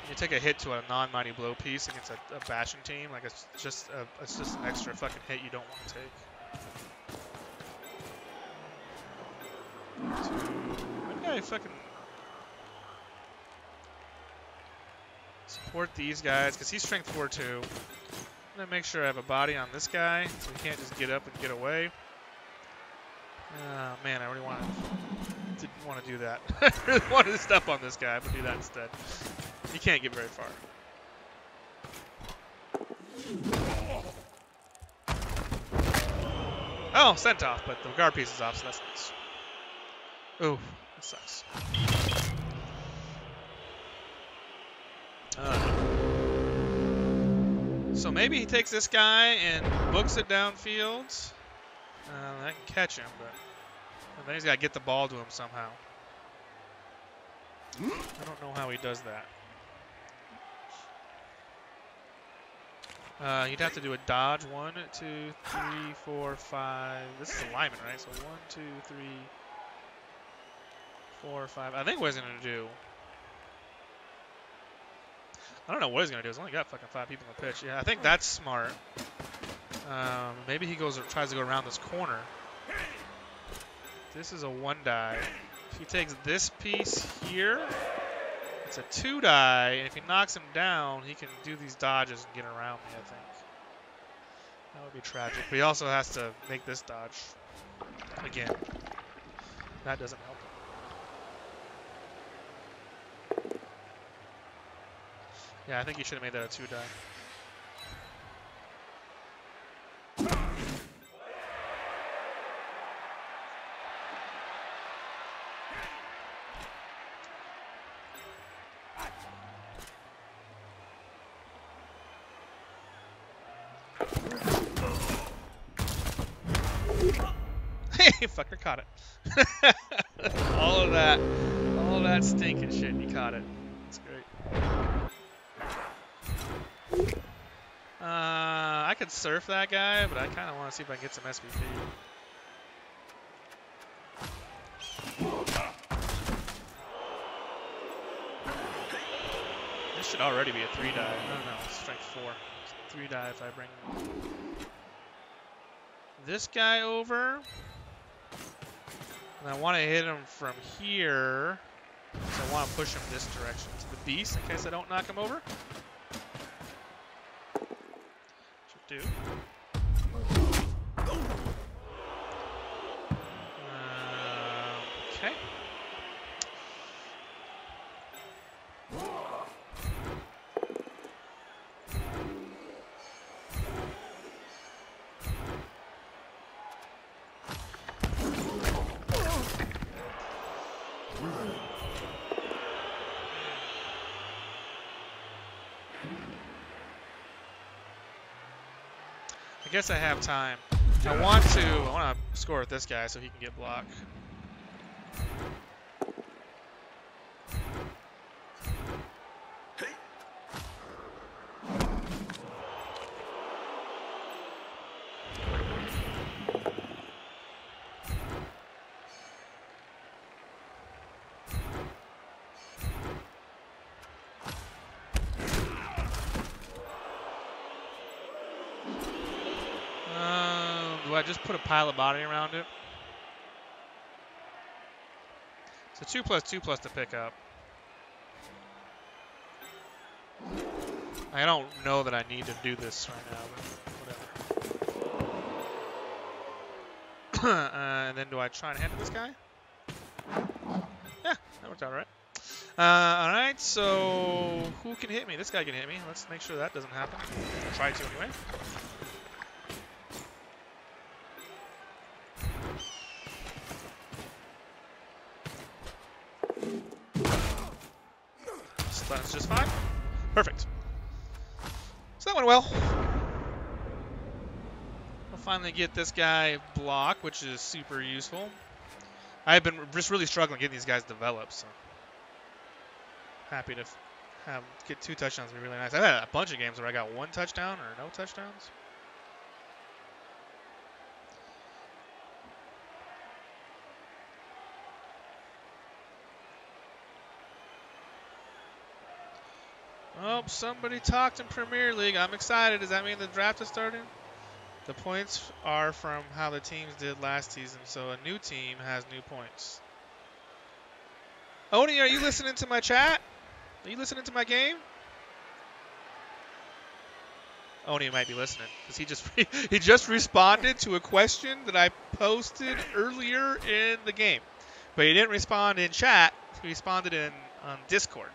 you take a hit to a non-mighty blow piece against a bashing team. Like it's just an extra fucking hit you don't want to take. Maybe I fucking support these guys because he's strength 4 too. I'm gonna make sure I have a body on this guy so he can't just get up and get away. Man, I really didn't want to do that. I really wanted to step on this guy, but do that instead. He can't get very far. Oh, sent off, but the guard piece is off, so that's nice. Ooh, that sucks. So maybe he takes this guy and books it downfield. I can catch him, but then he's got to get the ball to him somehow. I don't know how he does that. You'd have to do a dodge. 1, 2, 3, 4, 5. This is alignment, right? So 1, 2, 3, 4, 5. I think what he's going to do. I don't know what he's going to do. He's only got fucking 5 people in the pitch. Yeah, I think that's smart. Maybe he tries to go around this corner. This is a 1 die. If he takes this piece here, it's a 2 die, and if he knocks him down, he can do these dodges and get around me, I think. That would be tragic. But he also has to make this dodge again. That doesn't help him. Yeah, I think he should have made that a 2 die. Fucker caught it. all of that stinking shit, he caught it. That's great. I could surf that guy, but I kind of want to see if I can get some SVP. This should already be a 3 die. No, it's strength 4. It's a 3 die if I bring this guy over. And I want to hit him from here, so I want to push him this direction to the beast in case I don't knock him over. do. Okay. I guess I have time. I want to score with this guy so he can get blocked. Do I just put a pile of body around it? It's a 2+2+ to pick up. I don't know that I need to do this right now, but whatever. And then do I try and handle this guy? Yeah, that worked out all right. All right, so who can hit me? This guy can hit me. Let's make sure that doesn't happen. I'll try to anyway. That's just fine. Perfect. So that went well. I'll finally get this guy blocked, which is super useful. I've been just really struggling getting these guys developed, so happy to get 2 touchdowns would be really nice. I've had a bunch of games where I got 1 touchdown or no touchdowns. Oh, somebody talked in Premier League. I'm excited. Does that mean the draft is starting? The points are from how the teams did last season, so a new team has new points. Oni, are you listening to my chat? Are you listening to my game? Oni might be listening because he just responded to a question that I posted earlier in the game, but he didn't respond in chat. He responded on Discord.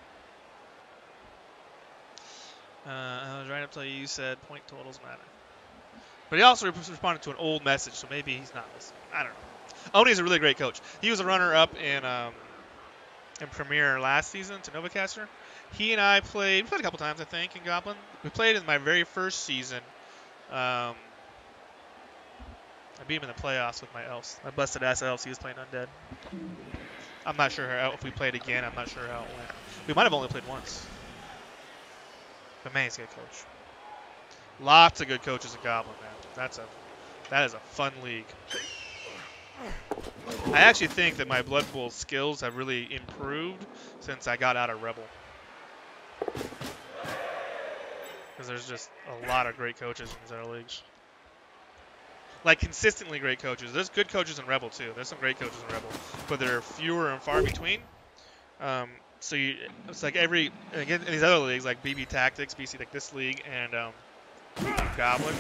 I was right up till you said point totals matter. But he also responded to an old message, so maybe he's not listening. I don't know. Oni's a really great coach. He was a runner-up in Premier last season to Novocaster. He and I played a couple times, I think, in Goblin. We played in my very first season. I beat him in the playoffs with my elves. My busted-ass elves. He was playing Undead. I'm not sure if we played again. I'm not sure how it went. We might have only played once. But man, he's a good coach. Lots of good coaches in Goblin, man. That is a fun league. I actually think that my Blood Bowl skills have really improved since I got out of Rebel. Because there's just a lot of great coaches in these other leagues. Like, consistently great coaches. There's good coaches in Rebel, too. There's some great coaches in Rebel. But they're fewer and far between. So it's like again, in these other leagues, like BB Tactics, BC, like this league, and Goblin,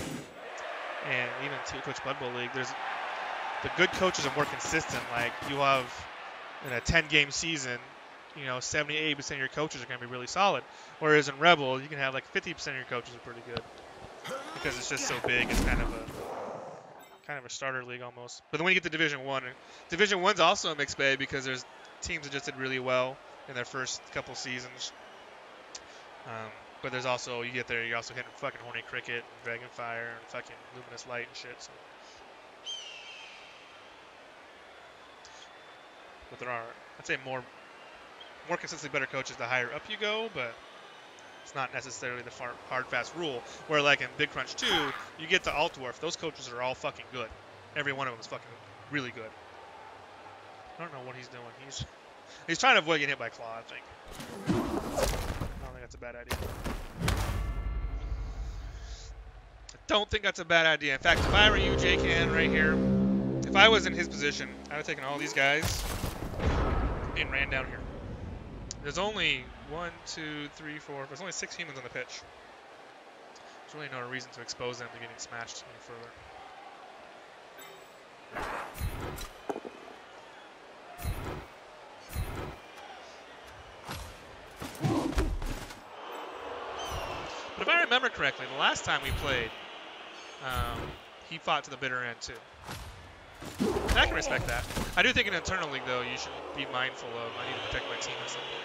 and even Twitch Blood Bowl League, there's the good coaches are more consistent. Like you have in a 10-game season, 70-80% of your coaches are going to be really solid. Whereas in Rebel, you can have like 50% of your coaches are pretty good because it's just so big. It's kind of a starter league almost. But then when you get to Division 1, Division 1's also a mixed bag because there's teams that just did really well in their first couple seasons. But there's also, you get there, you're also hitting fucking Horny Cricket, and Dragonfire, and fucking Luminous Light and shit. So. But there are, I'd say, more consistently better coaches the higher up you go, but it's not necessarily the hard, fast rule. Where, like in Big Crunch 2, you get to Altdwarf, those coaches are all fucking good. Every one of them is fucking really good. I don't know what he's doing. He's trying to avoid getting hit by Claw, I think. I don't think that's a bad idea. I don't think that's a bad idea. In fact, if I were you, JCan, right here, if I was in his position, I would have taken all these guys and ran down here. There's only 1, 2, 3, 4. There's only 6 humans on the pitch. There's really no reason to expose them to getting smashed any further. But if I remember correctly, the last time we played, he fought to the bitter end too. And I can respect that. I do think in Eternal League, though, you should be mindful of, I need to protect my team at some point.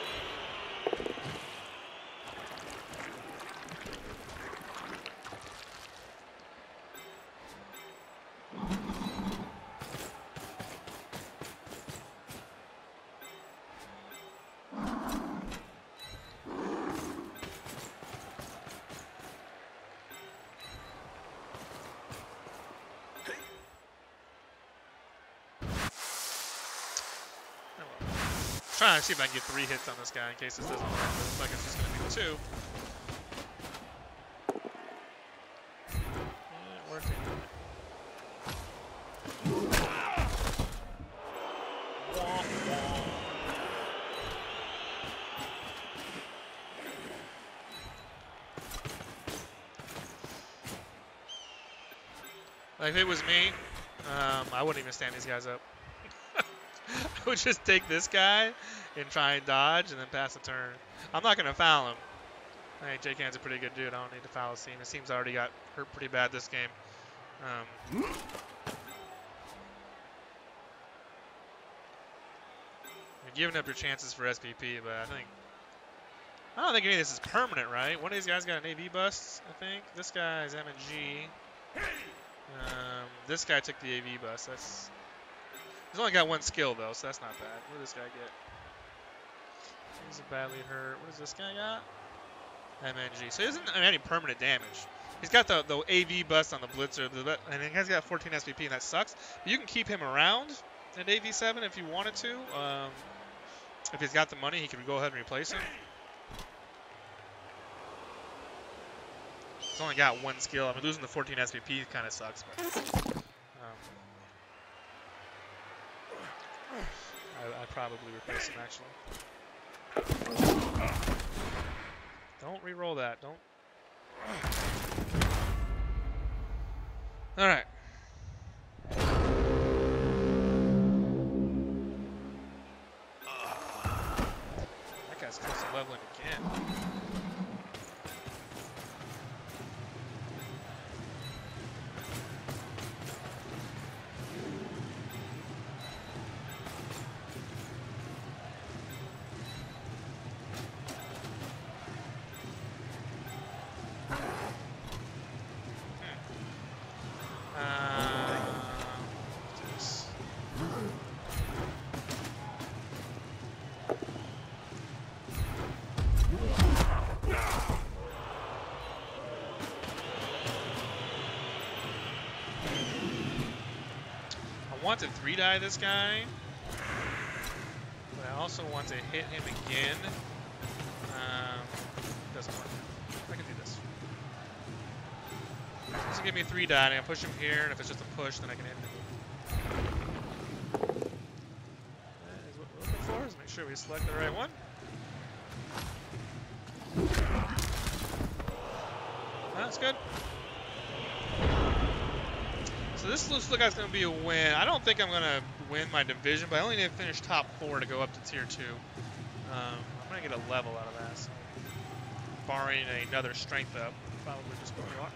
Trying to see if I can get 3 hits on this guy in case this doesn't work. It looks like it's just going to be 2. Yeah, it worked. Like, if it was me, I wouldn't even stand these guys up. I would just take this guy and try and dodge and then pass the turn. I'm not going to foul him. I think JCan's a pretty good dude. I don't need to foul his team. His team's already got hurt pretty bad this game. You're giving up your chances for SPP, but I don't think any of this is permanent, right? One of these guys got an AV bust, I think. This guy's M&G. This guy took the AV bust. He's only got 1 skill, though, so that's not bad. What does this guy get? He's badly hurt. What does this guy got? MNG. So he doesn't have any permanent damage. He's got the AV bust on the Blitzer, and he has got 14 SPP, and that sucks. But you can keep him around at AV7 if you wanted to. If he's got the money, he could go ahead and replace him. He's only got 1 skill. I mean, losing the 14 SPP kind of sucks, but I'd probably replace him, actually. Don't re-roll that. Don't. All right. That guy's close to leveling again. I want to 3-die this guy, but I also want to hit him again. Doesn't work. I can do this. This will give me a 3-die, and I can push him here, and if it's just a push, then I can hit him. That is what we're looking for, is make sure we select the right one. That's good. So this looks like it's going to be a win. I don't think I'm going to win my division, but I only need to finish top 4 to go up to tier 2. I'm going to get a level out of that. So barring another strength up, probably just go rock.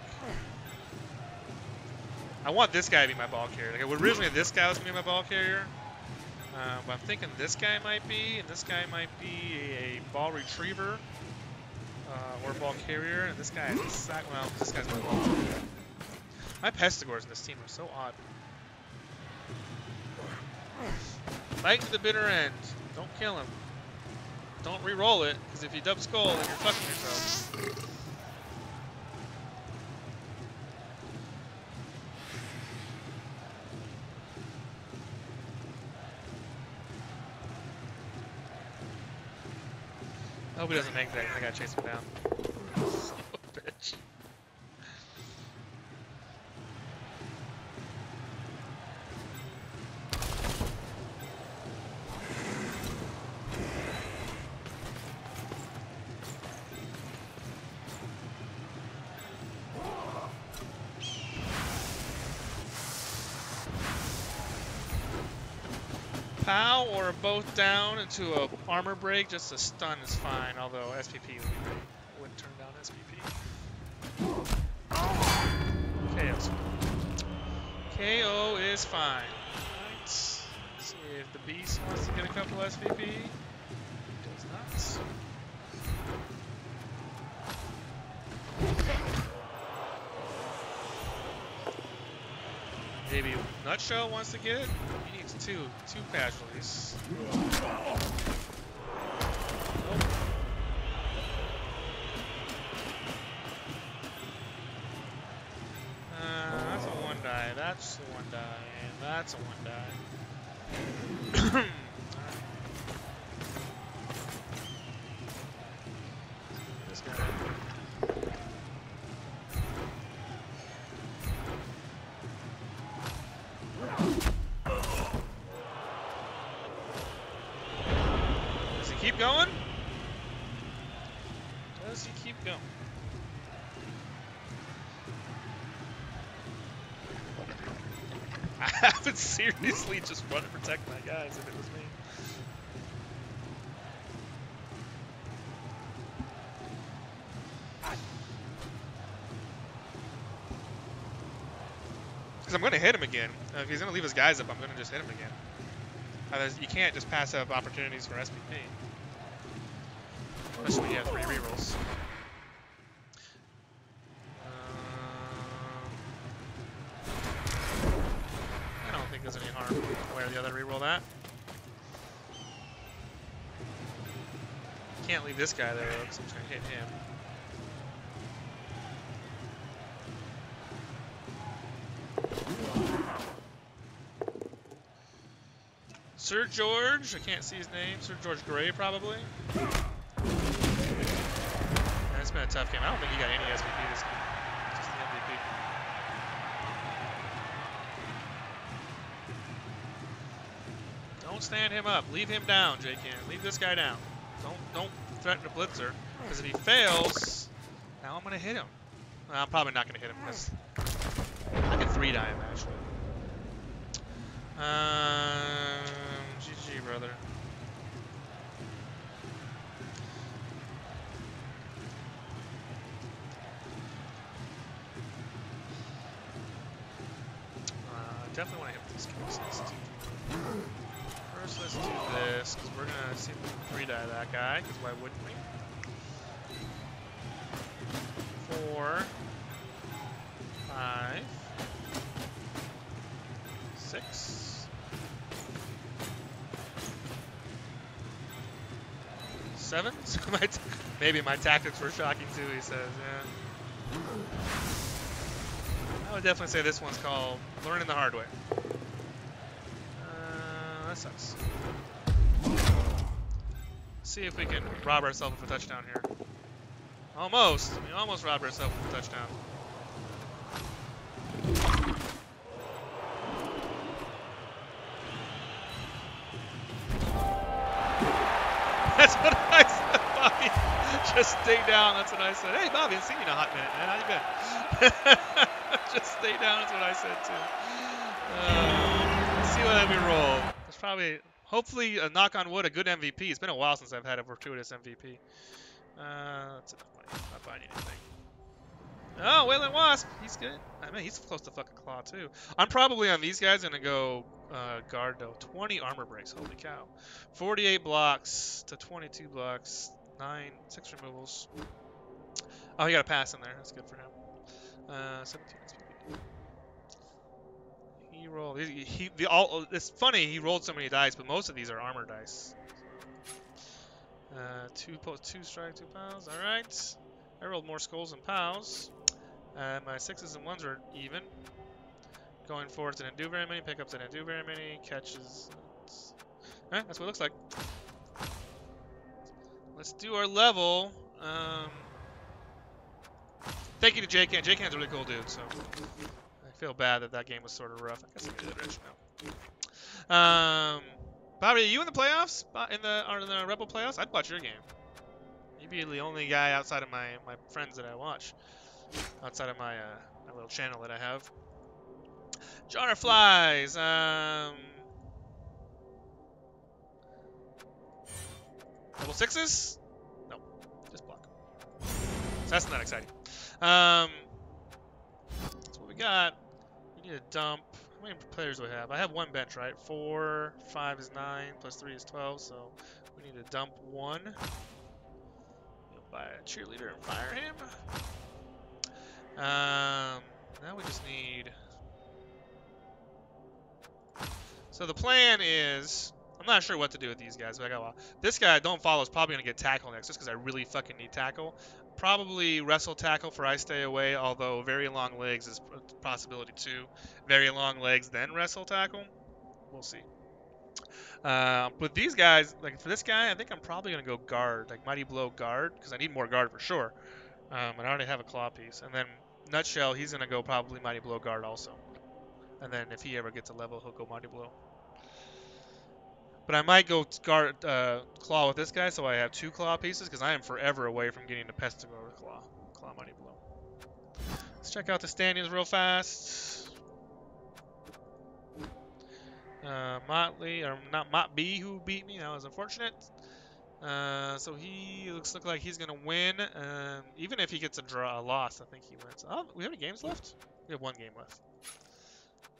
I want this guy to be my ball carrier. Like, originally this guy was going to be my ball carrier, but I'm thinking this guy might be, and this guy might be a ball retriever or ball carrier, and this guy is a sack. Well, this guy's my ball carrier. My Pestigors in this team are so odd. Fight to the bitter end. Don't kill him. Don't re-roll it, because if you dub skull, then you're fucking yourself. I hope he doesn't make that. I gotta chase him down. Son of a bitch. POW or both down into a armor break. Just a stun is fine, although SPP would be great. I wouldn't turn down SPP. KO's fine. KO is fine. Alright. See if the beast wants to get a couple SPP. Does not. Maybe Nutshell wants to get it. He needs two casualties. Nope. That's a one die. That's a one die. And that's a one die. This guy. Keep going? Does he keep going? I would seriously just run and protect my guys if it was me. Because I'm going to hit him again. If he's going to leave his guys up, I'm going to just hit him again. You can't just pass up opportunities for SPP. Especially when you have 3 rerolls. I don't think there's any harm where the other reroll that. Can't leave this guy there though, because I'm just going to hit him. Sir George, I can't see his name. Sir George Gray, probably. It's been a tough game. I don't think he got any SPP this game. Just the MVP. Don't stand him up. Leave him down, JCan. Leave this guy down. Don't threaten a blitzer. Because if he fails, now I'm going to hit him. Well, I'm probably not going to hit him because I can 3-die him, actually. GG, brother. Definitely want to hit this case. First, let's do this, because we're going to see if we can 3-die that guy, because why wouldn't we? 4, 5, 6, 7. So maybe my tactics were shocking too, he says, yeah. I would definitely say this one's called learning the hard way. That sucks. See if we can rob ourselves of a touchdown here. Almost. We almost robbed ourselves of a touchdown. That's what I said, Bobby. Just stay down. That's what I said. Hey, Bobby, I've seen you in a hot minute, man. How you been? Just stay down. That's what I said too. Let's see what we roll. There's probably, hopefully, knock on wood, a good MVP. It's been a while since I've had a fortuitous MVP. That's enough money. I'm not buying anything. Oh, Wayland Wasp. He's good. I mean, he's close to fucking Claw too. I'm probably on these guys gonna go guard though. 20 armor breaks. Holy cow. 48 blocks to 22 blocks. 6 removals. Oh, he got a pass in there. That's good for him. 17 SPP. He rolled. It's funny. He rolled so many dice, but most of these are armor dice. 2 strike, 2 pows. All right. I rolled more skulls than pows. My 6s and 1s are even. Going forwards didn't do very many. Pickups didn't do very many. Catches. Alright, that's what it looks like. Let's do our level. Thank you to JCan. JCan's a really cool dude, so I feel bad that game was sort of rough. I guess I could have now. Bobby, are you in the playoffs? In the Rebel playoffs? I'd watch your game. You'd be the only guy outside of my friends that I watch. Outside of my little channel that I have. Jar of Flies. Double sixes? No, just block. So that's not exciting. That's what we got. We need a dump. How many players do we have? I have one bench, right? 4, 5 is 9, plus 3 is 12, so we need to dump 1. We'll buy a cheerleader and fire him. Now we just need... So the plan is... I'm not sure what to do with these guys, but I got a lot. This guy I don't follow is probably going to get tackle next, just because I really fucking need tackle. Probably wrestle tackle for I stay away, although very long legs is a possibility too. Very long legs, then wrestle tackle. We'll see. With these guys, like for this guy, I think I'm probably going to go guard, like Mighty Blow guard, because I need more guard for sure. And I already have a claw piece. And then Nutshell, he's going to go probably Mighty Blow guard also. And then if he ever gets a level, he'll go Mighty Blow. But I might go guard claw with this guy, so I have 2 claw pieces, because I am forever away from getting the pest to go with claw. Claw Mighty Blow. Let's check out the standings real fast. Motley, or not Mott B, who beat me. That was unfortunate. So he looks like he's gonna win. Even if he gets a loss, I think he wins. Oh, we have any games left? We have 1 game left.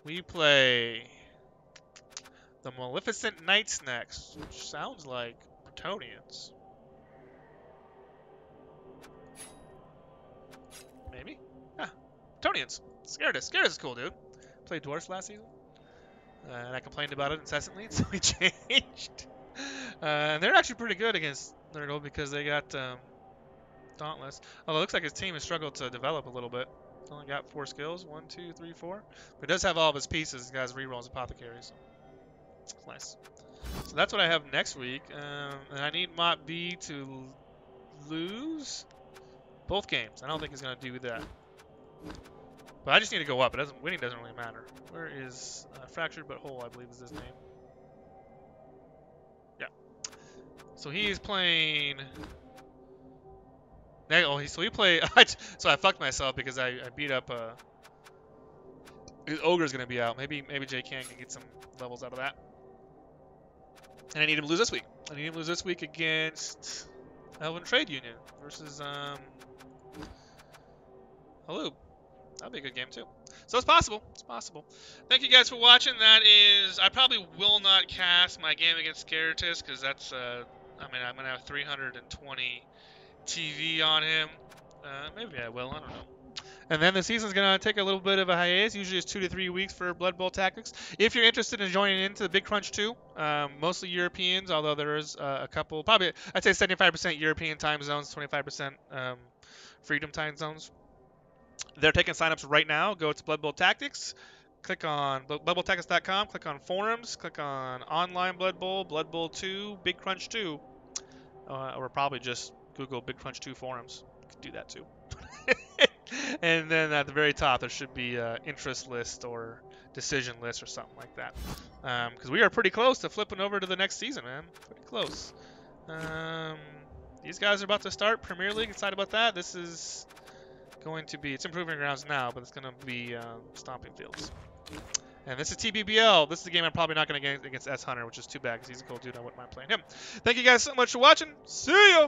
We play the Maleficent Knights next, which sounds like Bretonians. Maybe? Yeah, Bretonians. Scaradus. Scaradus is cool, dude. Played Dwarfs last season. And I complained about it incessantly, so we changed. And they're actually pretty good against Nurgle because they got Dauntless. Although it looks like his team has struggled to develop a little bit. He's only got 4 skills. 1, 2, 3, 4. But he does have all of his pieces. He has rerolls Apothecary, so it's nice. So that's what I have next week. And I need Mott B to lose both games. I don't think he's going to do that. But I just need to go up. Winning doesn't really matter. Where is Fractured But Whole, I believe is his name. Yeah. So he is playing... So he played... So I fucked myself because I beat up... Ogre's going to be out. Maybe JCan can get some levels out of that. And I need him to lose this week. I need him to lose this week against Elven Trade Union versus... Halub. That'd be a good game too. So it's possible. It's possible. Thank you guys for watching. That is, I probably will not cast my game against Scaratus because that's, I mean, I'm gonna have 320 TV on him. Maybe I will. I don't know. And then the season's gonna take a little bit of a hiatus. Usually it's 2 to 3 weeks for Blood Bowl Tactics. If you're interested in joining into the Big Crunch 2, mostly Europeans, although there is a couple, probably I'd say 75% European time zones, 25% Freedom time zones. They're taking signups right now. Go to Blood Bowl Tactics. Click on bloodbowltactics.com. Click on Forums. Click on Online Blood Bowl, Blood Bowl 2, Big Crunch 2. Or probably just Google Big Crunch 2 Forums. You could do that too. And then at the very top, there should be an interest list or decision list or something like that. Because we are pretty close to flipping over to the next season, man. Pretty close. These guys are about to start Premier League. Excited about that. This is... going to be, it's Improving Grounds now, but it's going to be Stomping Fields. And this is TBBL. This is a game I'm probably not going to get against S Hunter, which is too bad because he's a cool dude. I wouldn't mind playing him. Thank you guys so much for watching. See ya!